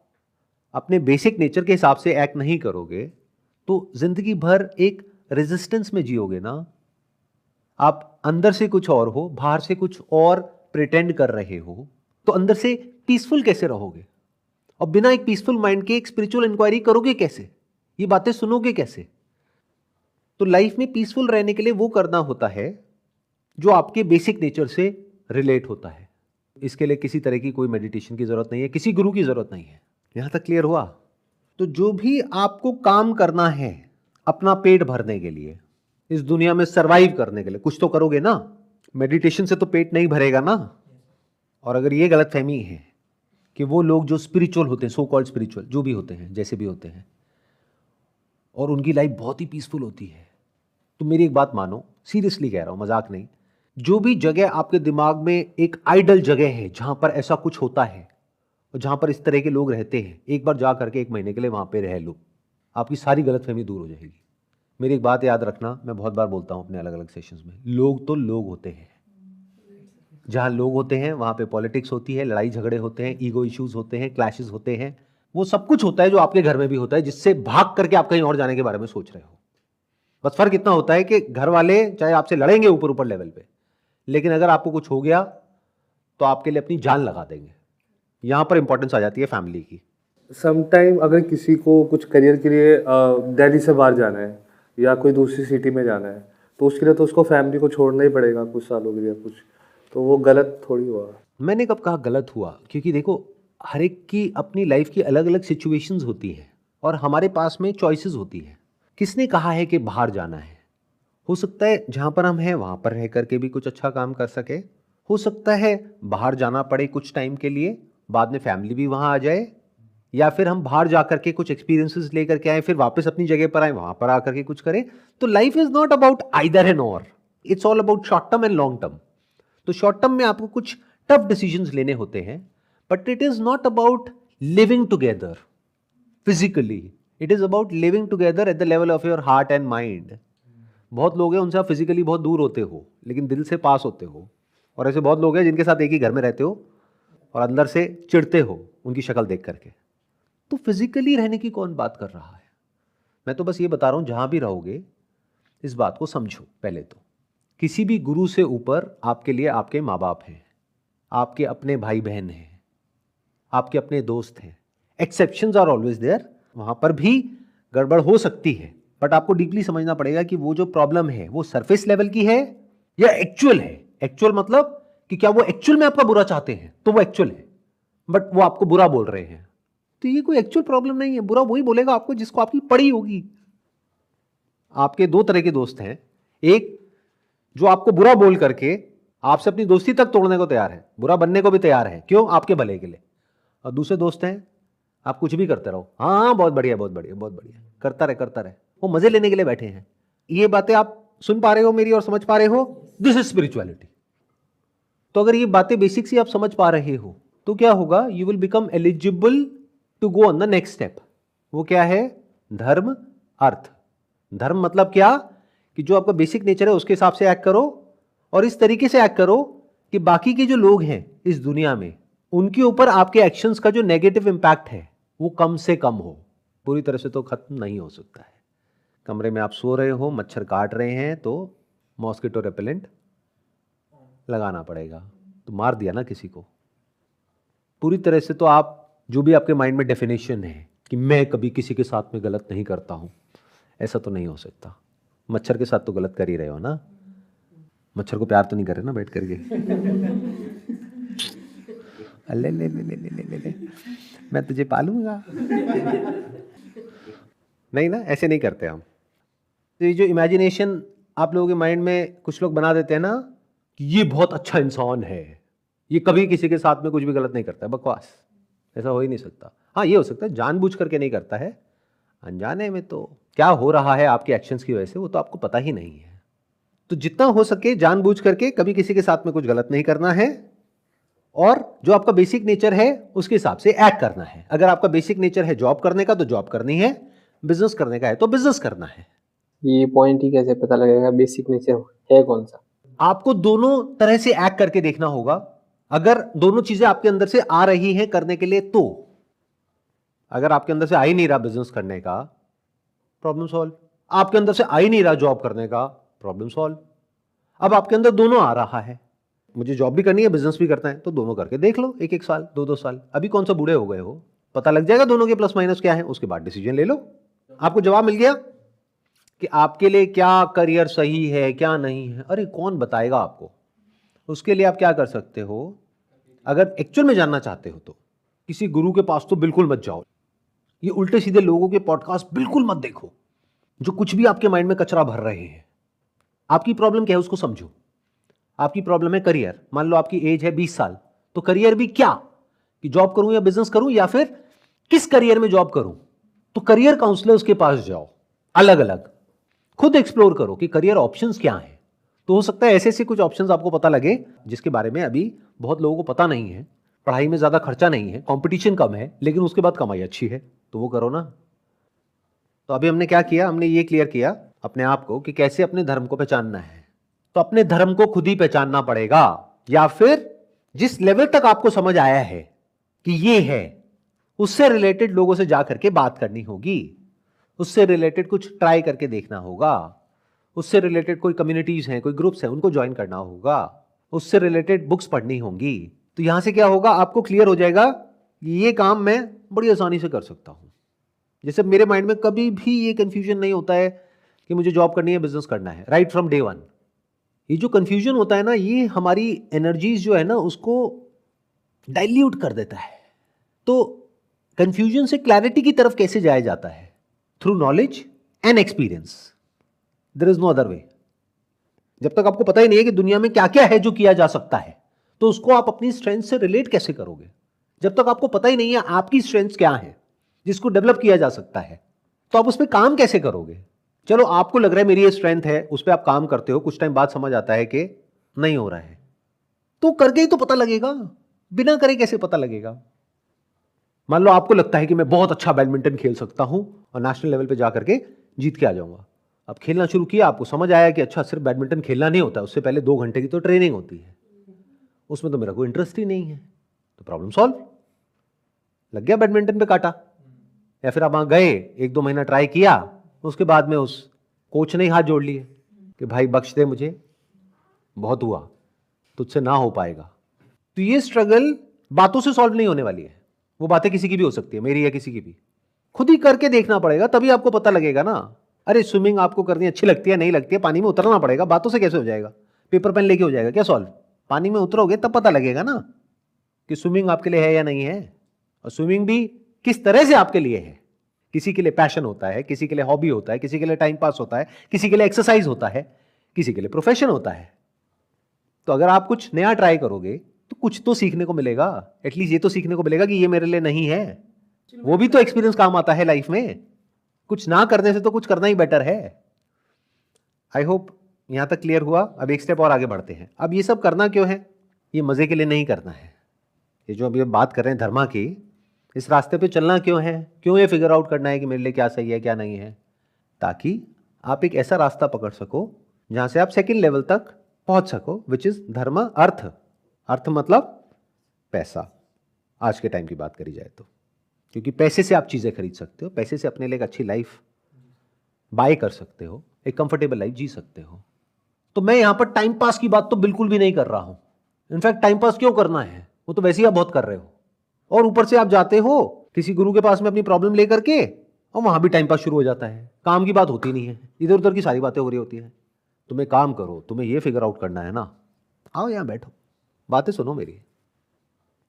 अपने बेसिक नेचर के हिसाब से एक्ट नहीं करोगे तो जिंदगी भर एक रेजिस्टेंस में जियोगे ना। आप अंदर से कुछ और हो, बाहर से कुछ और प्रिटेंड कर रहे हो, तो अंदर से पीसफुल कैसे रहोगे? और बिना एक पीसफुल माइंड के एक स्पिरिचुअल इंक्वायरी करोगे कैसे? ये बातें सुनोगे कैसे? तो लाइफ में पीसफुल रहने के लिए वो करना होता है जो आपके बेसिक नेचर से रिलेट होता है। इसके लिए किसी तरह की कोई मेडिटेशन की जरूरत नहीं है, किसी गुरु की जरूरत नहीं है। यहां तक क्लियर हुआ? तो जो भी आपको काम करना है अपना पेट भरने के लिए, इस दुनिया में सरवाइव करने के लिए, कुछ तो करोगे ना। मेडिटेशन से तो पेट नहीं भरेगा ना। और अगर ये गलतफहमी है कि वो लोग जो स्पिरिचुअल होते हैं, सो कॉल्ड स्पिरिचुअल, जो भी होते हैं, जैसे भी होते हैं, और उनकी लाइफ बहुत ही पीसफुल होती है, तो मेरी एक बात मानो, सीरियसली कह रहा हूं, मजाक नहीं। जो भी जगह आपके दिमाग में एक आइडल जगह है जहां पर ऐसा कुछ होता है और जहां पर इस तरह के लोग रहते हैं, एक बार जा करके 1 महीने के लिए वहां पे रह लो, आपकी सारी गलतफहमी दूर हो जाएगी। मेरी एक बात याद रखना, मैं बहुत बार बोलता हूं अपने अलग अलग सेशंस में, लोग तो लोग होते हैं। जहां लोग होते हैं वहां पे पॉलिटिक्स होती है, लड़ाई झगड़े होते हैं, ईगो इश्यूज होते हैं, क्लैशेस होते हैं, वो सब कुछ होता है जो आपके घर में भी होता है, जिससे भाग करके आप कहीं और जाने के बारे में सोच रहे हो। बस फर्क इतना होता है कि घर वाले चाहे आपसे लड़ेंगे ऊपर ऊपर लेवल पे, लेकिन अगर आपको कुछ हो गया तो आपके लिए अपनी जान लगा देंगे। यहां पर इंपॉर्टेंस आ जाती है फैमिली की। समटाइम अगर किसी को कुछ करियर के लिए दिल्ली से बाहर जाना है या कोई दूसरी सिटी में जाना है, तो उसके लिए तो उसको फैमिली को छोड़ना ही पड़ेगा कुछ सालों के लिए कुछ, तो वो गलत थोड़ी हुआ। मैंने कब कहा गलत हुआ? क्योंकि देखो, हर एक की अपनी लाइफ की अलग अलग सिचुएशंस होती हैं और हमारे पास में चॉइसेस होती हैं। किसने कहा है कि बाहर जाना है? हो सकता है जहां पर हम हैं वहां पर रह करके भी कुछ अच्छा काम कर सके, हो सकता है बाहर जाना पड़े कुछ टाइम के लिए, बाद में फैमिली भी वहां आ जाए, या फिर हम बाहर जाकर के कुछ एक्सपीरियंसेस लेकर के आए, फिर वापस अपनी जगह पर आए, वहां पर आकर के कुछ करें। तो life is not about either and or, it's all about short term and long term. तो शॉर्ट टर्म में आपको कुछ टफ डिसीजंस लेने होते हैं, but it is not about living together physically, it is about living together at the level of your heart and mind. बहुत लोग हैं उनसे आप फिजिकली बहुत दूर होते हो लेकिन दिल से पास होते हो, और ऐसे बहुत लोग हैं जिनके साथ एक ही घर में रहते हो और अंदर से चिढ़ते हो उनकी शक्ल देख करके। तो फिजिकली रहने की कौन बात कर रहा है? मैं तो बस ये बता रहा हूं, जहां भी रहोगे इस बात को समझो। पहले तो किसी भी गुरु से ऊपर आपके लिए आपके माँ बाप हैं, आपके अपने भाई बहन हैं, आपके अपने दोस्त हैं। एक्सेप्शंस आर ऑलवेज देयर, वहां पर भी गड़बड़ हो सकती है, बट आपको डीपली समझना पड़ेगा कि वो जो प्रॉब्लम है वो सरफेस लेवल की है या एक्चुअल है। एक्चुअल मतलब कि क्या वो एक्चुअल में आपका बुरा चाहते हैं, तो वो एक्चुअल है, बट वो आपको बुरा बोल रहे हैं, तो ये कोई एक्चुअल प्रॉब्लम नहीं है। बुरा वही बोलेगा आपको जिसको आपकी पड़ी होगी। आपके 2 तरह के दोस्त हैं, एक जो आपको बुरा बोल करके आपसे अपनी दोस्ती तक तोड़ने को तैयार है, बुरा बनने को भी तैयार है, क्यों? आपके भले के लिए। और दूसरे दोस्त हैं, आप कुछ भी करते रहो, हाँ बहुत बढ़िया बहुत बढ़िया बहुत बढ़िया, करता रहे, वो मजे लेने के लिए बैठे हैं। ये बातें आप सुन पा रहे हो मेरी और समझ पा रहे हो? This is spirituality. तो अगर ये बातें बेसिक सी आप समझ पा रहे हो तो क्या होगा? You will become eligible to go on the next step. वो क्या है? धर्म अर्थ। धर्म मतलब क्या? कि जो आपका बेसिक नेचर है उसके हिसाब से एक्ट करो, और इस तरीके से एक्ट करो कि बाकी के जो लोग हैं इस दुनिया में उनके ऊपर आपके एक्शंस का जो नेगेटिव इंपैक्ट है वो कम से कम हो। पूरी तरह से तो खत्म नहीं हो सकता है। कमरे में आप सो रहे हो, मच्छर काट रहे हैं तो मॉस्किटो रेपेलेंट लगाना पड़ेगा। तो मार दिया ना किसी को। पूरी तरह से तो आप जो भी आपके माइंड में डेफिनेशन है कि मैं कभी किसी के साथ में गलत नहीं करता हूं, ऐसा तो नहीं हो सकता। मच्छर के साथ तो गलत कर ही रहे हो ना। मच्छर को प्यार तो नहीं कर रहे ना बैठ करके? ले ले ले ले ले ले ले मैं तुझे पालूंगा। नहीं ना, ऐसे नहीं करते हम। तो ये जो इमेजिनेशन आप लोगों के माइंड में कुछ लोग बना देते हैं ना कि ये बहुत अच्छा इंसान है, ये कभी किसी के साथ में कुछ भी गलत नहीं करता है, बकवास। ऐसा हो ही नहीं सकता। हाँ, ये हो सकता है जानबूझ करके नहीं करता है, अनजाने में तो क्या हो रहा है आपके एक्शंस की वजह से वो तो आपको पता ही नहीं है। तो जितना हो सके जानबूझ करके कभी किसी के साथ में कुछ गलत नहीं करना है, और जो आपका बेसिक नेचर है उसके हिसाब से एक्ट करना है। अगर आपका बेसिक नेचर है जॉब करने का तो जॉब करनी है, बिजनेस करने का है तो बिजनेस करना है। ये पॉइंट ही कैसे पता लगेगा बेसिक नेचर है कौन सा? आपको दोनों तरह से एक्ट करके देखना होगा। अगर दोनों चीजें आपके अंदर से आ रही हैं करने के लिए तो, अगर आपके अंदर से आ ही नहीं रहा बिजनेस करने का, प्रॉब्लम सॉल्व। आपके अंदर से आ ही नहीं रहा जॉब करने का, प्रॉब्लम सॉल्व। अब आपके अंदर दोनों आ रहा है, मुझे जॉब भी करनी है बिजनेस भी करना है, तो दोनों करके देख लो, एक एक साल, दो दो साल। अभी कौन सा बूढ़े हो गए हो, पता लग जाएगा दोनों के प्लस माइनस क्या है, उसके बाद डिसीजन ले लो। आपको जवाब मिल गया कि आपके लिए क्या करियर सही है क्या नहीं है। अरे कौन बताएगा आपको? उसके लिए आप क्या कर सकते हो, अगर एक्चुअल में जानना चाहते हो तो किसी गुरु के पास तो बिल्कुल मत जाओ। ये उल्टे सीधे लोगों के पॉडकास्ट बिल्कुल मत देखो जो कुछ भी आपके माइंड में कचरा भर रहे हैं। आपकी प्रॉब्लम क्या है उसको समझो। आपकी प्रॉब्लम है करियर। मान लो आपकी एज है 20 साल, तो करियर भी क्या कि जॉब करूं या बिजनेस करूं या फिर किस करियर में जॉब करूं। तो करियर काउंसलर्स के पास जाओ, अलग अलग खुद एक्सप्लोर करो कि करियर ऑप्शंस क्या हैं। तो हो सकता है ऐसे ऐसे कुछ ऑप्शंस आपको पता लगे जिसके बारे में अभी बहुत लोगों को पता नहीं है। पढ़ाई में ज्यादा खर्चा नहीं है, कंपटीशन कम है, लेकिन उसके बाद कमाई अच्छी है, तो वो करो ना। तो अभी हमने क्या किया, हमने ये क्लियर किया अपने आप को कि कैसे अपने धर्म को पहचानना है। तो अपने धर्म को खुद ही पहचानना पड़ेगा, या फिर जिस लेवल तक आपको समझ आया है कि ये है, उससे रिलेटेड लोगों से जाकर के बात करनी होगी, उससे रिलेटेड कुछ ट्राई करके देखना होगा, उससे रिलेटेड कोई कम्युनिटीज हैं, कोई ग्रुप्स हैं, उनको ज्वाइन करना होगा, उससे रिलेटेड बुक्स पढ़नी होंगी। तो यहां से क्या होगा, आपको क्लियर हो जाएगा कि ये काम मैं बड़ी आसानी से कर सकता हूं। जैसे मेरे माइंड में कभी भी ये कंफ्यूजन नहीं होता है कि मुझे जॉब करनी है, बिजनेस करना है, राइट फ्रॉम डे वन। ये जो कंफ्यूजन होता है ना, ये हमारी एनर्जीज जो है ना उसको डाइल्यूट कर देता है। तो कंफ्यूजन से क्लैरिटी की तरफ कैसे जाया जाता है? Through knowledge and experience, there is no other way. जब तक आपको पता ही नहीं है कि दुनिया में क्या क्या है जो किया जा सकता है, तो उसको आप अपनी स्ट्रेंथ से रिलेट कैसे करोगे? जब तक आपको पता ही नहीं है आपकी स्ट्रेंथ क्या है जिसको डेवलप किया जा सकता है, तो आप उस पर काम कैसे करोगे? चलो आपको लग रहा है मेरी ये स्ट्रेंथ है, उस पर आप काम करते हो, कुछ टाइम बाद समझ आता है कि नहीं हो रहा है, तो करके ही तो पता लगेगा, बिना करे कैसे पता लगेगा? मान लो आपको लगता है कि मैं बहुत अच्छा बैडमिंटन खेल सकता हूं और नेशनल लेवल पे जाकर के जीत के आ जाऊंगा। अब खेलना शुरू किया, आपको समझ आया कि अच्छा सिर्फ बैडमिंटन खेलना नहीं होता, उससे पहले 2 घंटे की तो ट्रेनिंग होती है, उसमें तो मेरा कोई इंटरेस्ट ही नहीं है। तो प्रॉब्लम सॉल्व, लग गया बैडमिंटन पे काटा। या फिर आप वहां गए, 1-2 महीना ट्राई किया, उसके बाद में उस कोच ने ही हाथ जोड़ लिए कि भाई बख्श दे मुझे, बहुत हुआ, तुझसे ना हो पाएगा। तो ये स्ट्रगल बातों से सॉल्व नहीं होने वाली है। वो बातें किसी की भी हो सकती है, मेरी या किसी की भी। खुद ही करके देखना पड़ेगा, तभी आपको पता लगेगा ना। अरे स्विमिंग आपको करनी अच्छी लगती है, नहीं लगती है, पानी में उतरना पड़ेगा, बातों से कैसे हो जाएगा? पेपर पेन लेके हो जाएगा क्या सॉल्व? पानी में उतरोगे तब पता लगेगा ना कि स्विमिंग आपके लिए है या नहीं है, और स्विमिंग भी किस तरह से आपके लिए है। किसी के लिए पैशन होता है, किसी के लिए हॉबी होता है, किसी के लिए टाइम पास होता है, किसी के लिए एक्सरसाइज होता है, किसी के लिए प्रोफेशन होता है। तो अगर आप कुछ नया ट्राई करोगे तो कुछ तो सीखने को मिलेगा, एटलीस्ट ये तो सीखने को मिलेगा कि ये मेरे लिए नहीं है। वो भी तो एक्सपीरियंस काम आता है लाइफ में। कुछ ना करने से तो कुछ करना ही बेटर है। आई होप यहाँ तक क्लियर हुआ। अब एक स्टेप और आगे बढ़ते हैं। अब ये सब करना क्यों है? ये मज़े के लिए नहीं करना है। ये जो अभी हम बात कर रहे हैं धर्मा की, इस रास्ते पे चलना क्यों है? क्यों ये फिगर आउट करना है कि मेरे लिए क्या सही है क्या नहीं है? ताकि आप एक ऐसा रास्ता पकड़ सको जहाँ से आप सेकंड लेवल तक पहुँच सको, विच इज़ धर्म अर्थ। अर्थ मतलब पैसा, आज के टाइम की बात करी जाए तो, क्योंकि पैसे से आप चीज़ें खरीद सकते हो, पैसे से अपने लिए एक अच्छी लाइफ बाय कर सकते हो, एक कंफर्टेबल लाइफ जी सकते हो। तो मैं यहाँ पर टाइम पास की बात तो बिल्कुल भी नहीं कर रहा हूँ। इनफैक्ट टाइम पास क्यों करना है, वो तो वैसे ही आप बहुत कर रहे हो, और ऊपर से आप जाते हो किसी गुरु के पास में अपनी प्रॉब्लम लेकर के, और वहाँ भी टाइम पास शुरू हो जाता है। काम की बात होती नहीं है, इधर उधर की सारी बातें हो रही होती हैं। तुम्हें काम करो, तुम्हें ये फिगर आउट करना है ना, आओ यहाँ बैठो, बातें सुनो मेरी।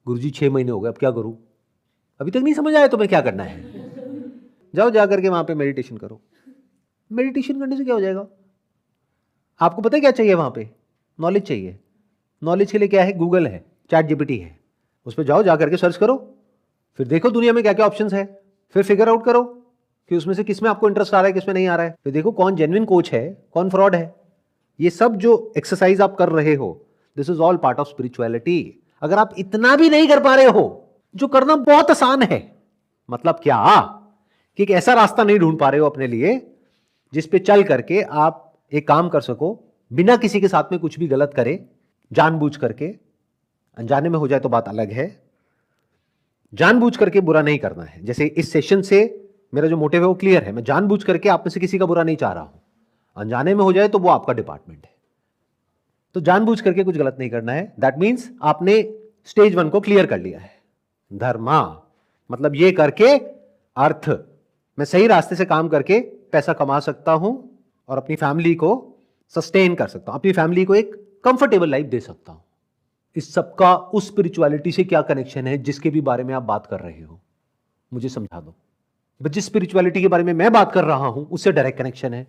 गुरुजी 6 महीने हो गए, अब क्या करूँ? अभी तक नहीं समझ आया तुम्हें क्या करना है? जाओ जा करके वहाँ पे मेडिटेशन करो। मेडिटेशन करने से क्या हो जाएगा? आपको पता है क्या चाहिए वहाँ पे? नॉलेज चाहिए। नॉलेज के लिए क्या है? गूगल है, चैट जीपीटी है, उस पर जाओ, जा करके सर्च करो, फिर देखो दुनिया में क्या क्या ऑप्शंस है, फिर फिगर आउट करो कि उसमें से किस में आपको इंटरेस्ट आ रहा है, किस में नहीं आ रहा है। फिर देखो कौन जेन्युइन कोच है, कौन फ्रॉड है। ये सब जो एक्सरसाइज आप कर रहे हो, this is all part of spirituality. अगर आप इतना भी नहीं कर पा रहे हो, जो करना बहुत आसान है, मतलब क्या कि एक ऐसा रास्ता नहीं ढूंढ पा रहे हो अपने लिए जिस पे चल करके आप एक काम कर सको बिना किसी के साथ में कुछ भी गलत करे, जानबूझ करके। अनजाने में हो जाए तो बात अलग है, जानबूझ करके बुरा नहीं करना है। जैसे इस सेशन से मेरा जो मोटिव है वो क्लियर है, मैं जानबूझ करके आप में से किसी का बुरा नहीं चाह रहा हूं। अनजाने में हो जाए तो वो आपका डिपार्टमेंट है। तो जानबूझ करके कुछ गलत नहीं करना है। दैट मीन्स आपने स्टेज 1 को क्लियर कर लिया है। धर्मा मतलब ये करके अर्थ, मैं सही रास्ते से काम करके पैसा कमा सकता हूं और अपनी फैमिली को सस्टेन कर सकता हूं, अपनी फैमिली को एक कंफर्टेबल लाइफ दे सकता हूं। इस सबका उस स्पिरिचुअलिटी से क्या कनेक्शन है जिसके भी बारे में आप बात कर रहे हो? मुझे समझा दो। बस जिस स्पिरिचुअलिटी के बारे में मैं बात कर रहा हूं उससे डायरेक्ट कनेक्शन है।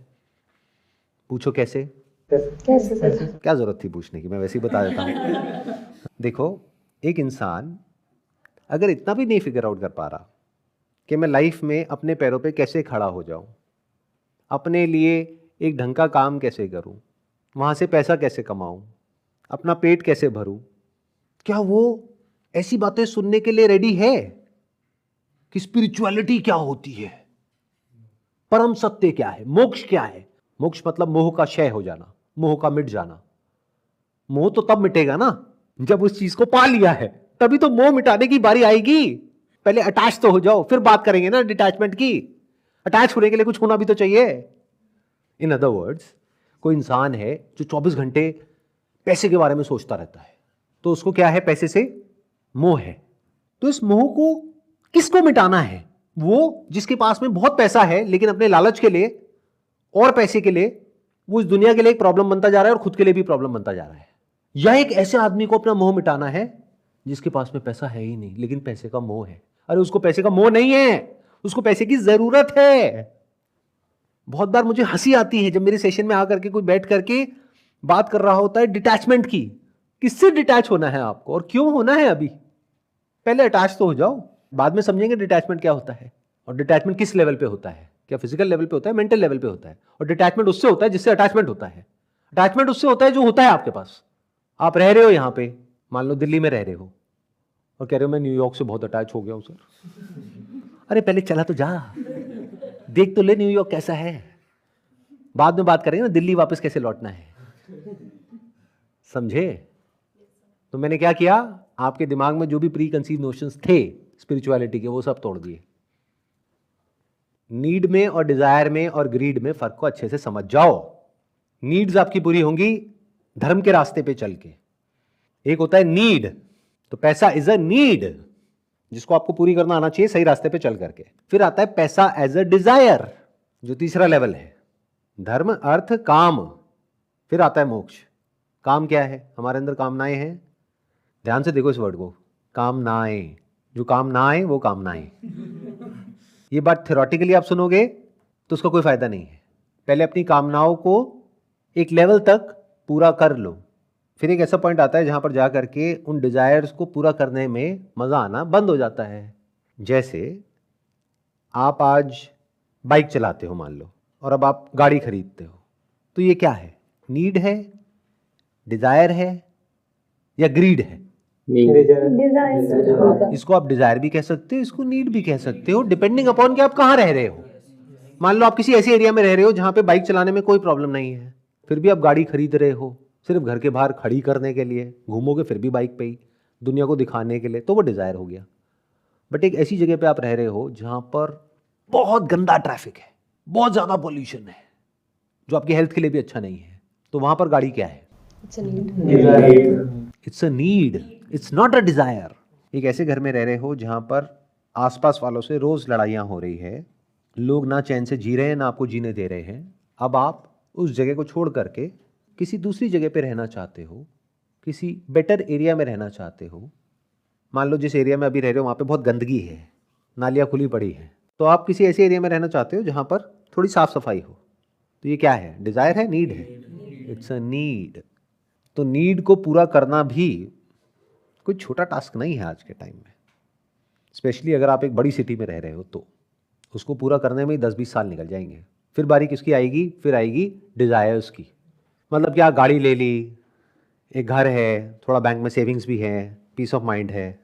पूछो कैसे? क्या जरूरत थी पूछने की, मैं वैसे ही बता देता हूं। देखो, एक इंसान अगर इतना भी नहीं फिगर आउट कर पा रहा कि मैं लाइफ में अपने पैरों पे कैसे खड़ा हो जाऊं, अपने लिए एक ढंग का काम कैसे करूं, वहां से पैसा कैसे कमाऊं, अपना पेट कैसे भरूं, क्या वो ऐसी बातें सुनने के लिए रेडी है कि स्पिरिचुअलिटी क्या होती है, परम सत्य क्या है, मोक्ष क्या है? मोक्ष मतलब मोह का क्षय हो जाना, मोह का मिट जाना। मोह तो तब मिटेगा ना जब उस चीज को पा लिया है, तभी तो मोह मिटाने की बारी आएगी। पहले अटैच तो हो जाओ, फिर बात करेंगे ना डिटैचमेंट की। अटैच होने के लिए कुछ होना भी तो चाहिए। इन अदर वर्ड्स, कोई इंसान है जो 24 घंटे पैसे के बारे में सोचता रहता है, तो उसको क्या है? पैसे से मोह है। तो इस मोह को किसको मिटाना है? वो जिसके पास में बहुत पैसा है लेकिन अपने लालच के लिए और पैसे के लिए वो इस दुनिया के लिए एक प्रॉब्लम बनता जा रहा है और खुद के लिए भी प्रॉब्लम बनता जा रहा है। या एक ऐसे आदमी को अपना मोह मिटाना है जिसके पास में पैसा है ही नहीं लेकिन पैसे का मोह है। अरे उसको पैसे का मोह नहीं है, उसको पैसे की जरूरत है। बहुत बार मुझे हंसी आती है जब मेरे सेशन में आकर के कोई बैठ करके बात कर रहा होता है डिटैचमेंट की। किससे डिटैच होना है आपको और क्यों होना है? अभी पहले अटैच तो हो जाओ, बाद में समझेंगे डिटैचमेंट क्या होता है। और डिटैचमेंट किस लेवल पे होता है? क्या फिजिकल लेवल पे होता है, मेंटल लेवल पे होता है? और डिटैचमेंट उससे होता है जिससे अटैचमेंट होता है। अटैचमेंट उससे होता है जो होता है आपके पास। आप रह रहे हो यहाँ पे, मान लो दिल्ली में रह रहे हो और कह रहे हो मैं न्यूयॉर्क से बहुत अटैच हो गया हूं सर। अरे पहले चला तो जा, देख तो ले न्यूयॉर्क कैसा है, बाद में बात करेंगे ना दिल्ली वापस कैसे लौटना है। समझे? तो मैंने क्या किया, आपके दिमाग में जो भी प्री कंसीव नोशंस थे स्पिरिचुअलिटी के वो सब तोड़ दिए। नीड में और डिजायर में और ग्रीड में फर्क को अच्छे से समझ जाओ। नीड्स आपकी पूरी होंगी धर्म के रास्ते पे चल के। एक होता है नीड, तो पैसा इज अ नीड जिसको आपको पूरी करना आना चाहिए सही रास्ते पे चल करके। फिर आता है पैसा एज अ डिजायर, जो तीसरा लेवल है। धर्म, अर्थ, काम। फिर आता है मोक्ष। काम क्या है? हमारे अंदर कामनाएं हैं। ध्यान से देखो इस वर्ड को, कामनाएं। जो काम ना आए वो कामनाएं। ये बात थ्योरेटिकली आप सुनोगे तो उसका कोई फायदा नहीं है। पहले अपनी कामनाओं को एक लेवल तक पूरा कर लो, फिर एक ऐसा पॉइंट आता है जहां पर जाकर के उन डिजायर्स को पूरा करने में मजा आना बंद हो जाता है। जैसे आप आज बाइक चलाते हो मान लो, और अब आप गाड़ी खरीदते हो, तो ये क्या है? नीड है, डिजायर है या ग्रीड है? इसको आप डिजायर भी कह सकते हो, इसको नीड भी कह सकते हो, डिपेंडिंग अपॉन कि आप कहाँ रह रहे हो। मान लो आप किसी ऐसे एरिया में रह रहे हो जहां पे बाइक चलाने में कोई प्रॉब्लम नहीं है, फिर भी आप गाड़ी खरीद रहे हो सिर्फ घर के बाहर खड़ी करने के लिए, घूमोगे फिर भी बाइक पे ही, दुनिया को दिखाने के लिए, तो वो डिजायर हो गया। बट एक ऐसी जगह पे आप रह रहे हो जहां पर बहुत गंदा ट्रैफिक है, बहुत ज्यादा पोल्यूशन है, जो आपकी हेल्थ के लिए भी अच्छा नहीं है, तो वहां पर गाड़ी क्या है? It's a need. It's a need, it's not a desire. एक ऐसे घर में रह रहे हो जहां पर आसपास वालों से रोज लड़ाइयां हो रही है, लोग ना चैन से जी रहे हैं ना आपको जीने दे रहे हैं। अब आप उस जगह को छोड़ करके किसी दूसरी जगह पे रहना चाहते हो, किसी बेटर एरिया में रहना चाहते हो। मान लो जिस एरिया में अभी रह रहे हो वहाँ पे बहुत गंदगी है, नालियाँ खुली पड़ी हैं, तो आप किसी ऐसे एरिया में रहना चाहते हो जहाँ पर थोड़ी साफ सफाई हो। तो ये क्या है? डिजायर है, नीड है? It's a need. तो नीड को पूरा करना भी कोई छोटा टास्क नहीं है आज के टाइम में, स्पेशली अगर आप एक बड़ी सिटी में रह रहे हो तो उसको पूरा करने में ही 10-20 साल निकल जाएंगे। फिर बारी किसकी आएगी? फिर आएगी डिजायर्स की। मतलब क्या, गाड़ी ले ली, एक घर है, थोड़ा बैंक में सेविंग्स भी है, पीस ऑफ माइंड है।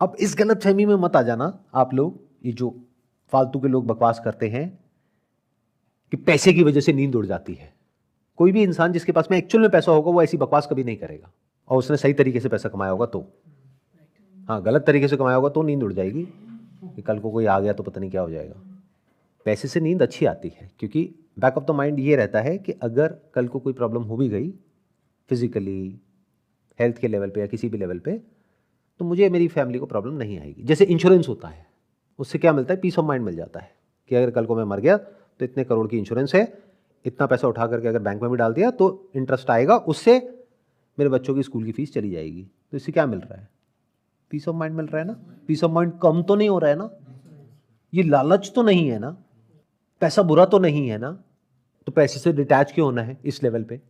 अब इस गलत फहमी में मत आ जाना आप लोग, ये जो फालतू के लोग बकवास करते हैं कि पैसे की वजह से नींद उड़ जाती है। कोई भी इंसान जिसके पास में एक्चुअल में पैसा होगा वो ऐसी बकवास कभी नहीं करेगा, और उसने सही तरीके से पैसा कमाया होगा तो। हाँ, गलत तरीके से कमाया होगा तो नींद उड़ जाएगी कि कल को कोई आ गया तो पता नहीं क्या हो जाएगा। पैसे से नींद अच्छी आती है क्योंकि बैक ऑफ द माइंड ये रहता है कि अगर कल को कोई प्रॉब्लम हो भी गई फिजिकली, हेल्थ के लेवल पे या किसी भी लेवल पे, तो मुझे मेरी फैमिली को प्रॉब्लम नहीं आएगी। जैसे इंश्योरेंस होता है, उससे क्या मिलता है? पीस ऑफ माइंड मिल जाता है कि अगर कल को मैं मर गया तो इतने करोड़ की इंश्योरेंस है, इतना पैसा उठा करके अगर बैंक में भी डाल दिया तो इंटरेस्ट आएगा, उससे मेरे बच्चों की स्कूल की फीस चली जाएगी। तो इससे क्या मिल रहा है? पीस ऑफ माइंड मिल रहा है ना। पीस ऑफ माइंड कम तो नहीं हो रहा है ना, ये लालच तो नहीं है ना, पैसा बुरा तो नहीं है ना। तो पैसे से डिटैच क्यों होना है इस लेवल पे?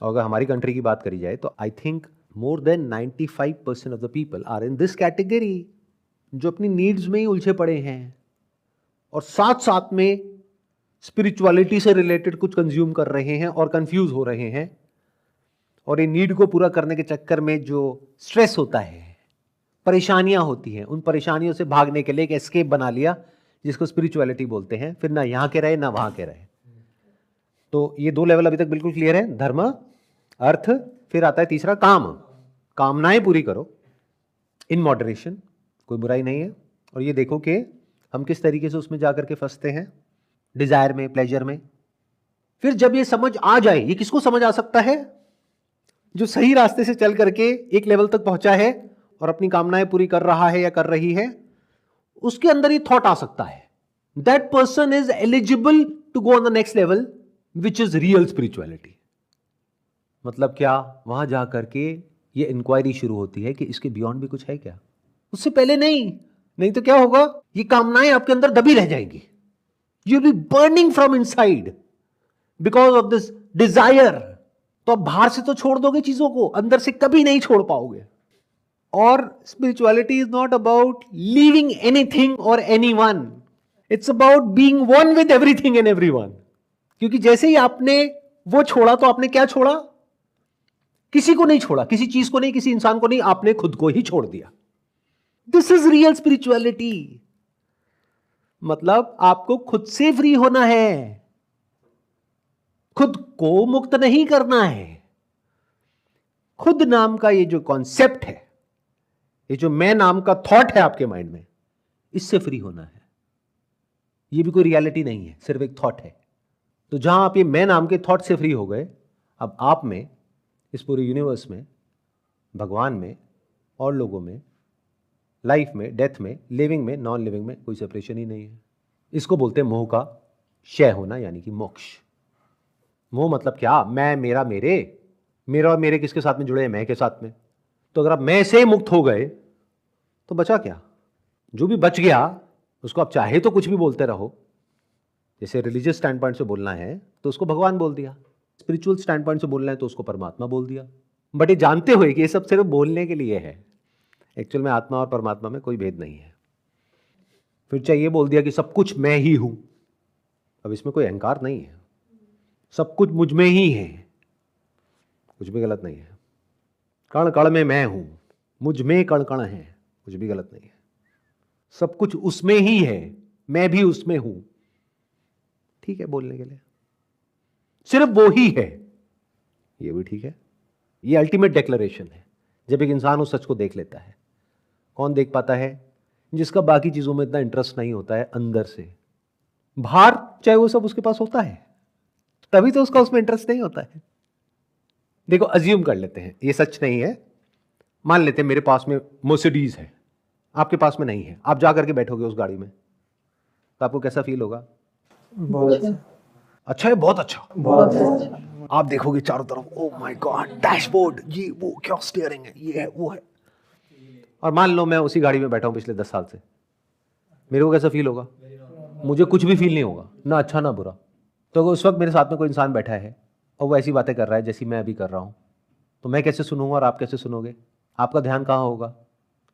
और अगर हमारी कंट्री की बात करी जाए तो I think more than 95% of the people are in this category, जो अपनी नीड्स में ही उलझे पड़े हैं और साथ साथ में स्पिरिचुअलिटी से रिलेटेड कुछ कंज्यूम कर रहे हैं और कंफ्यूज हो रहे हैं। और ये नीड को पूरा करने के चक्कर में जो स्ट्रेस होता है, परेशानियां होती हैं, उन परेशानियों से भागने के लिए एक एस्केप बना लिया जिसको स्पिरिचुअलिटी बोलते हैं। फिर ना यहाँ के रहे ना वहां के रहे। तो ये 2 लेवल अभी तक बिल्कुल क्लियर है, धर्म, अर्थ, फिर आता है तीसरा काम। कामनाएं पूरी करो इन मॉडरेशन, कोई बुराई नहीं है। और ये देखो कि हम किस तरीके से उसमें जाकर के फंसते हैं, डिजायर में, प्लेजर में। फिर जब ये समझ आ जाए, ये किसको समझ आ सकता है? जो सही रास्ते से चल करके एक लेवल तक पहुंचा है और अपनी कामनाएं पूरी कर रहा है या कर रही है, उसके अंदर ये थॉट आ सकता है, that person is eligible to go on the next level which is real spirituality. मतलब क्या, वहां जाकर के ये इंक्वायरी शुरू होती है कि इसके बियॉन्ड भी कुछ है क्या। उससे पहले नहीं तो क्या होगा, ये कामनाएं आपके अंदर दबी रह जाएंगी। You will be burning from inside because of this desire. तो आप बाहर से तो छोड़ दोगे चीजों को, अंदर से कभी नहीं छोड़ पाओगे। और spirituality is not about leaving anything or anyone, it's about being one with everything and everyone. क्योंकि जैसे ही आपने वो छोड़ा तो आपने क्या छोड़ा? किसी को नहीं छोड़ा, किसी चीज को नहीं, किसी इंसान को नहीं, आपने खुद को ही छोड़ दिया। This is real spirituality. मतलब आपको खुद से फ्री होना है, खुद को मुक्त नहीं करना है। खुद नाम का ये जो कॉन्सेप्ट है, ये जो मैं नाम का थॉट है आपके माइंड में, इससे फ्री होना है। ये भी कोई रियलिटी नहीं है, सिर्फ एक थॉट है। तो जहां आप ये मैं नाम के थॉट से फ्री हो गए, अब आप में, इस पूरे यूनिवर्स में, भगवान में और लोगों में, लाइफ में, डेथ में, लिविंग में, नॉन लिविंग में कोई सेपरेशन ही नहीं है। इसको बोलते हैं मोह का क्षय होना, यानी कि मोक्ष। मोह मतलब क्या? मैं, मेरा, मेरे, मेरा और मेरे किसके साथ में जुड़े हैं? मैं के साथ में। तो अगर आप मैं से मुक्त हो गए तो बचा क्या? जो भी बच गया उसको आप चाहे तो कुछ भी बोलते रहो। जैसे रिलीजियस स्टैंड पॉइंट से बोलना है तो उसको भगवान बोल दिया, स्पिरिचुअल स्टैंड पॉइंट से बोलना है तो उसको परमात्मा बोल दिया। बट ये जानते हुए कि ये सब सिर्फ बोलने के लिए है, एक्चुअल में आत्मा और परमात्मा में कोई भेद नहीं है। फिर चाहिए बोल दिया कि सब कुछ मैं ही हूं। अब इसमें कोई अहंकार नहीं है, सब कुछ मुझ में ही है, कुछ भी गलत नहीं है। कण कण में मैं हूं, मुझ में कण कण है, कुछ भी गलत नहीं है। सब कुछ उसमें ही है, मैं भी उसमें हूं, ठीक है बोलने के लिए। सिर्फ वो ही है, ये भी ठीक है। ये अल्टीमेट डिक्लेरेशन है जब एक इंसान उस सच को देख लेता है। कौन देख पाता है? जिसका बाकी चीजों में इतना इंटरेस्ट नहीं होता है अंदर से। बाहर चाहे वो सब उसके पास होता है, तभी तो उसका उसमें इंटरेस्ट नहीं होता है। देखो, अज्यूम कर लेते हैं, ये सच नहीं है, मान लेते हैं मेरे पास में मर्सिडीज है, आपके पास में नहीं है। आप जा करके बैठोगे उस गाड़ी में तो आपको कैसा फील होगा? बहुत अच्छा। अच्छा है, बहुत अच्छा। बहुत अच्छा। आप देखोगे चारों तरफ, ओ माय गॉड, डैशबोर्ड, ये वो, क्या स्टीयरिंग है, ये है वो है। और मान लो मैं उसी गाड़ी में बैठा हूं पिछले 10 साल से, मेरे को कैसा फील होगा? मुझे कुछ भी फील नहीं होगा, ना अच्छा ना बुरा। तो अगर उस वक्त मेरे साथ में कोई इंसान बैठा है और वो ऐसी बातें कर रहा है जैसी मैं अभी कर रहा हूं, तो मैं कैसे सुनूंगा और आप कैसे सुनोगे? आपका ध्यान कहाँ होगा?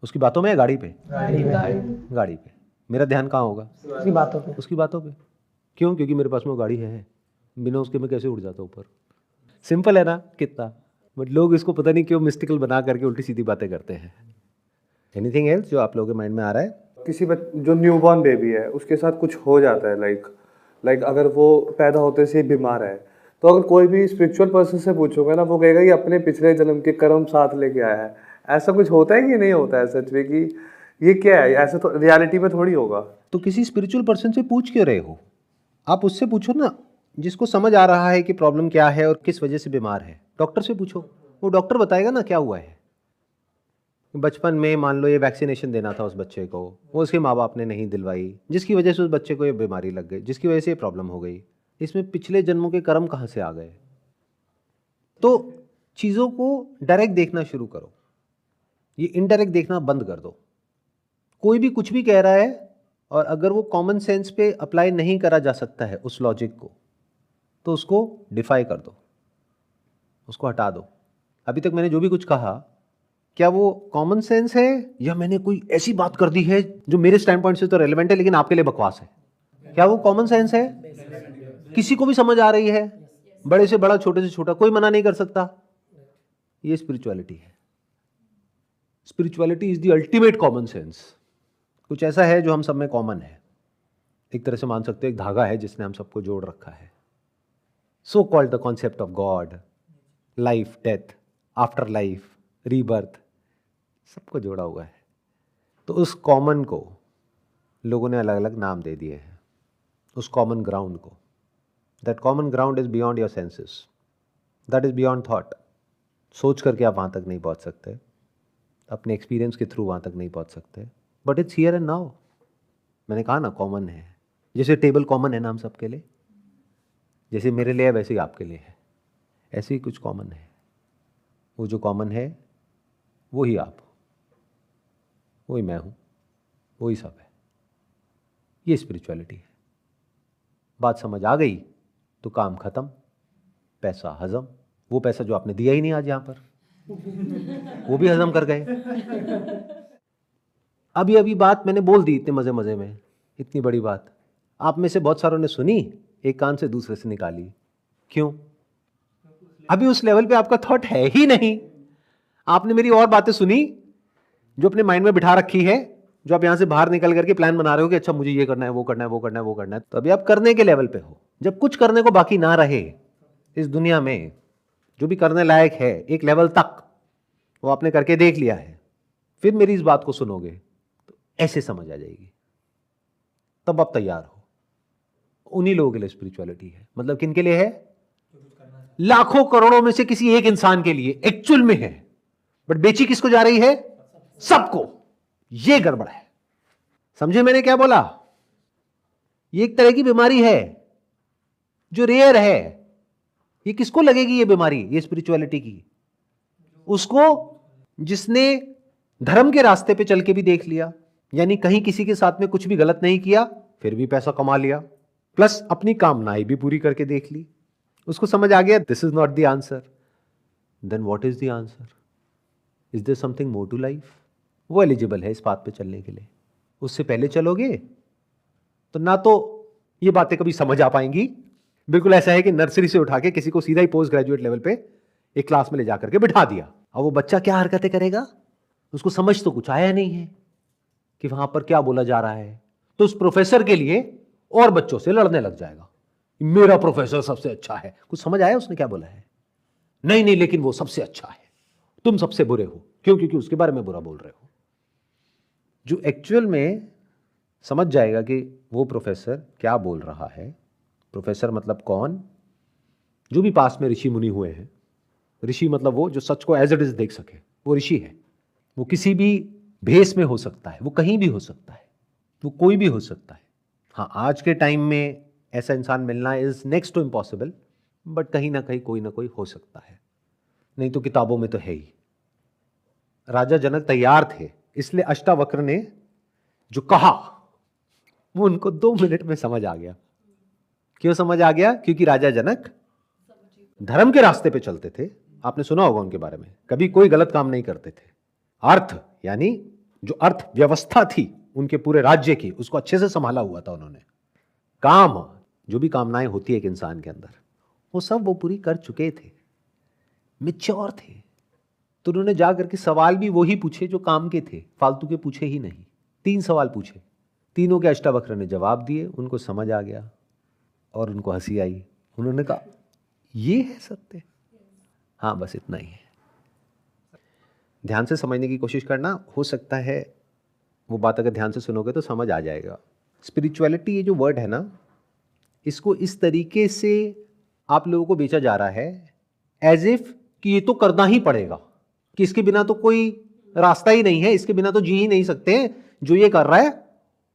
उसकी बातों में या गाड़ी पे? गाड़ी पे। मेरा ध्यान कहाँ होगा? उसकी बातों पे। उसकी बातों पे। क्यों? क्योंकि मेरे पास में वो गाड़ी है, बिना उसके मैं कैसे उड़ जाता ऊपर। सिंपल है ना कितना? बट लोग इसको पता नहीं क्यों मिस्टिकल बना करके उल्टी सीधी बातें करते हैं। एनीथिंग एल्स जो आप लोगों के माइंड में आ रहा है? किसी जो न्यूबॉर्न बेबी है उसके साथ कुछ हो जाता है, लाइक अगर वो पैदा होते से ही बीमार है, तो अगर कोई भी स्पिरिचुअल पर्सन से पूछोगे ना, वो कहेगा ये अपने पिछले जन्म के कर्म साथ लेके आया है। ऐसा कुछ होता है कि नहीं होता है सच में? कि ये क्या है? ऐसा तो रियलिटी में थोड़ी होगा। तो किसी स्पिरिचुअल पर्सन से पूछ क्यों रहे हो? आप उससे पूछो ना जिसको समझ आ रहा है कि प्रॉब्लम क्या है और किस वजह से बीमार है। डॉक्टर से पूछो, वो डॉक्टर बताएगा ना क्या हुआ है। बचपन में मान लो ये वैक्सीनेशन देना था उस बच्चे को, वो उसके माँ बाप ने नहीं दिलवाई, जिसकी वजह से उस बच्चे को ये बीमारी लग गई, जिसकी वजह से ये प्रॉब्लम हो गई। इसमें पिछले जन्मों के कर्म कहाँ से आ गए? तो चीज़ों को डायरेक्ट देखना शुरू करो, ये इनडायरेक्ट देखना बंद कर दो। कोई भी कुछ भी कह रहा है और अगर वो कॉमन सेंस पे अप्लाई नहीं करा जा सकता है उस लॉजिक को, तो उसको डिफाई कर दो, उसको हटा दो। अभी तक मैंने जो भी कुछ कहा, क्या वो कॉमन सेंस है या मैंने कोई ऐसी बात कर दी है जो मेरे स्टैंड पॉइंट से तो रेलेवेंट है लेकिन आपके लिए बकवास है? क्या वो कॉमन सेंस है? किसी को भी समझ आ रही है, बड़े से बड़ा, छोटे से छोटा, कोई मना नहीं कर सकता। ये स्पिरिचुअलिटी है। Spirituality is the ultimate common sense. कुछ ऐसा है जो हम सब में कॉमन है, एक तरह से मान सकते हो एक धागा है जिसने हम सबको जोड़ रखा है। So called the concept of God, life, death, after life, rebirth, सबको जोड़ा हुआ है। तो उस कॉमन को लोगों ने अलग अलग नाम दे दिए हैं, उस कॉमन ग्राउंड को। That common ground is beyond your senses, that is beyond thought. सोच करके आप वहाँ तक नहीं पहुँच सकते, अपने एक्सपीरियंस के थ्रू वहाँ तक नहीं पहुँच सकते, but it's here and now. मैंने कहा ना कॉमन है, जैसे टेबल कॉमन है ना हम सबके लिए, जैसे मेरे लिए है वैसे ही आपके लिए है, ऐसे ही कुछ कॉमन है। वो जो कॉमन है वो ही आप हो, वही मैं हूँ, वही सब है। ये स्पिरिचुअलिटी है। बात समझ आ गई तो काम खत्म, पैसा हजम। वो पैसा जो आपने दिया ही नहीं आज यहाँ पर, वो भी हजम कर गए। अभी बात मैंने बोल दी इतने मजे मजे में, इतनी बड़ी बात आप में से बहुत सारों ने सुनी, एक कान से दूसरे से निकाली। क्यों? अभी उस लेवल पे आपका थॉट है ही नहीं। आपने मेरी और बातें सुनी जो अपने माइंड में बिठा रखी है, जो आप यहां से बाहर निकल करके प्लान बना रहे हो कि अच्छा मुझे ये करना है, वो करना है, वो करना है, वो करना है। तो अभी आप करने के लेवल पे हो। जब कुछ करने को बाकी ना रहे इस दुनिया में, जो भी करने लायक है एक लेवल तक वो आपने करके देख लिया है, फिर मेरी इस बात को सुनोगे तो ऐसे समझ आ जाएगी, तब आप तैयार हो। उन्हीं लोगों के लिए स्पिरिचुअलिटी है। मतलब किन के लिए है? लाखों करोड़ों में से किसी एक इंसान के लिए एक्चुअल में है, बट बेची किसको जा रही है? सबको। ये गड़बड़ है। समझे मैंने क्या बोला? ये एक तरह की बीमारी है जो रेयर है। ये किसको लगेगी ये बीमारी, ये स्पिरिचुअलिटी की? उसको जिसने धर्म के रास्ते पे चल के भी देख लिया, यानी कहीं किसी के साथ में कुछ भी गलत नहीं किया, फिर भी पैसा कमा लिया, प्लस अपनी कामनाएं भी पूरी करके देख ली। उसको समझ आ गया this is not the answer. Then what is the answer? Is there something more to life? वो एलिजिबल है इस बात पे चलने के लिए। उससे पहले चलोगे तो ना तो ये बातें कभी समझ आ पाएंगी, बिल्कुल ऐसा है कि नर्सरी से उठा के किसी को सीधा ही पोस्ट ग्रेजुएट लेवल पे एक क्लास में ले जाकर के बिठा दिया। अब वो बच्चा क्या हरकतें करेगा, उसको समझ तो कुछ आया नहीं है कि वहां पर क्या बोला जा रहा है, तो उस प्रोफेसर के लिए और बच्चों से लड़ने लग जाएगा, मेरा प्रोफेसर सबसे अच्छा है। कुछ समझ आया उसने क्या बोला है? नहीं नहीं, लेकिन वो सबसे अच्छा है, तुम सबसे बुरे हो। क्यों? क्योंकि उसके बारे में बुरा बोल रहे हो। जो एक्चुअल में समझ जाएगा कि वो प्रोफेसर क्या बोल रहा है, प्रोफेसर मतलब कौन? जो भी पास में ऋषि मुनि हुए हैं। ऋषि मतलब वो जो सच को एज इट इज देख सके, वो ऋषि है। वो किसी भी भेष में हो सकता है, वो कहीं भी हो सकता है, वो कोई भी हो सकता है। हाँ, आज के टाइम में ऐसा इंसान मिलना is next to impossible, but कहीं ना कहीं कोई ना कोई हो सकता है, नहीं तो किताबों में तो है ही। राजा जनक तैयार थे, इसलिए अष्टावक्र ने जो कहा वो उनको 2 मिनट में समझ आ गया। क्यों समझ आ गया? क्योंकि राजा जनक धर्म के रास्ते पे चलते थे। आपने सुना होगा उनके बारे में, कभी कोई गलत काम नहीं करते थे। अर्थ यानी जो अर्थ व्यवस्था थी उनके पूरे राज्य की, उसको अच्छे से संभाला हुआ था उन्होंने। काम, जो भी कामनाएं होती है एक इंसान के अंदर, वो सब वो पूरी कर चुके थे, मैच्योर थे। तो उन्होंने जाकर के सवाल भी वही पूछे जो काम के थे, फालतू के पूछे ही नहीं। 3 सवाल पूछे, तीनों के अष्टावक्र ने जवाब दिए, उनको समझ आ गया और उनको हंसी आई। उन्होंने कहा ये है सत्य। हाँ, बस इतना ही है। ध्यान से समझने की कोशिश करना, हो सकता है वो बात अगर ध्यान से सुनोगे तो समझ आ जाएगा। स्पिरिचुअलिटी ये जो वर्ड है ना, इसको इस तरीके से आप लोगों को बेचा जा रहा है एज इफ कि ये तो करना ही पड़ेगा, कि इसके बिना तो कोई रास्ता ही नहीं है, इसके बिना तो जी ही नहीं सकते। जो ये कर रहा है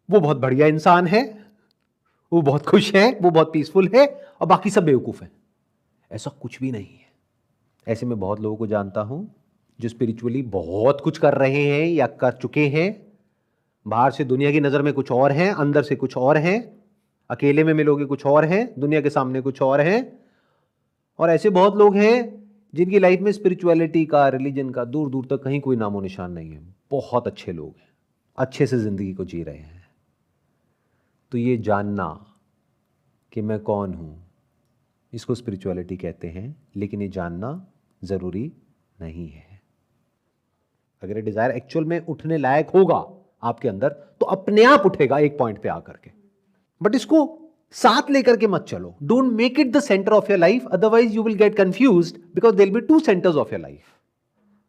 वो बहुत बढ़िया इंसान है, वो बहुत खुश है, वो बहुत पीसफुल है, और बाकी सब बेवकूफ है। ऐसा कुछ भी नहीं है। ऐसे में बहुत लोगों को जानता हूं जो स्पिरिचुअली बहुत कुछ कर रहे हैं या कर चुके हैं। बाहर से दुनिया की नजर में कुछ और हैं, अंदर से कुछ और हैं। अकेले में मिलोगे कुछ और हैं, दुनिया के सामने कुछ और हैं। और ऐसे बहुत लोग हैं जिनकी लाइफ में स्पिरिचुअलिटी का, रिलीजन का दूर दूर तक कहीं कोई नामो निशान नहीं है। बहुत अच्छे लोग हैं, अच्छे से जिंदगी को जी रहे हैं। तो ये जानना कि मैं कौन हूं, इसको स्पिरिचुअलिटी कहते हैं, लेकिन ये जानना जरूरी नहीं है। अगर ये डिजायर एक्चुअल में उठने लायक होगा आपके अंदर, तो अपने आप उठेगा एक पॉइंट पे आकर के। बट इसको साथ लेकर के मत चलो। Don't make it the centre of your life, otherwise you will get confused, because there will be 2 centres of your life.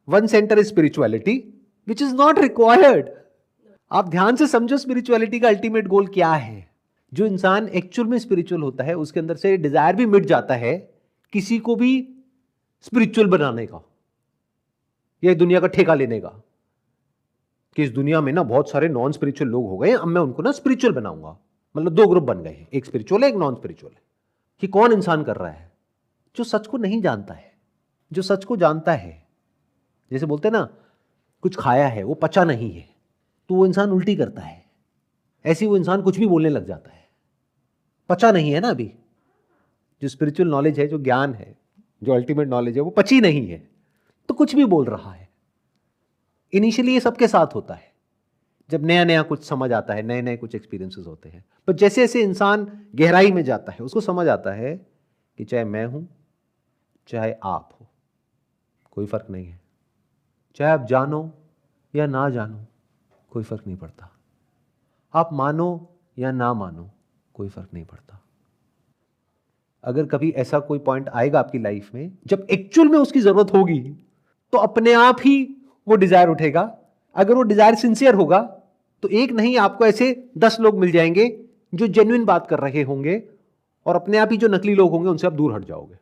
One centre is spirituality which is not required. आप ध्यान से समझो स्पिरिचुअलिटी का अल्टीमेट गोल क्या है। जो इंसान actual में स्पिरिचुअल होता है, उसके अंदर से डिजायर भी मिट जाता है किसी को भी स्पिरिचुअल बनाने का, या दुनिया का ठेका लेने का, कि इस दुनिया में ना बहुत सारे नॉन स्पिरिचुअल लोग हो गए, अब मैं उनको ना स्पिरिचुअल बनाऊंगा। मतलब 2 ग्रुप बन गए हैं, एक स्पिरिचुअल है, एक नॉन स्पिरिचुअल है। कि कौन इंसान कर रहा है? जो सच को नहीं जानता है। जो सच को जानता है, जैसे बोलते हैं ना, कुछ खाया है वो पचा नहीं है, तो वो इंसान उल्टी करता है। ऐसे वो इंसान कुछ भी बोलने लग जाता है, पचा नहीं है ना अभी। जो स्पिरिचुअल नॉलेज है, जो ज्ञान है, जो अल्टीमेट नॉलेज है, वो पची नहीं है, तो कुछ भी बोल रहा है। इनिशियली ये सबके साथ होता है, जब नया नया कुछ समझ आता है, नए नए कुछ एक्सपीरियंसेस होते हैं। पर जैसे जैसे इंसान गहराई में जाता है, उसको समझ आता है कि चाहे मैं हूं, चाहे आप हो, कोई फर्क नहीं है। चाहे आप जानो या ना जानो, कोई फर्क नहीं पड़ता। आप मानो या ना मानो, कोई फर्क नहीं पड़ता। अगर कभी ऐसा कोई पॉइंट आएगा आपकी लाइफ में जब एक्चुअल में उसकी जरूरत होगी, तो अपने आप ही वो डिजायर उठेगा। अगर वो डिजायर सिंसियर होगा, तो एक नहीं, आपको ऐसे 10 लोग मिल जाएंगे जो जेन्युइन बात कर रहे होंगे, और अपने आप ही जो नकली लोग होंगे उनसे आप दूर हट जाओगे।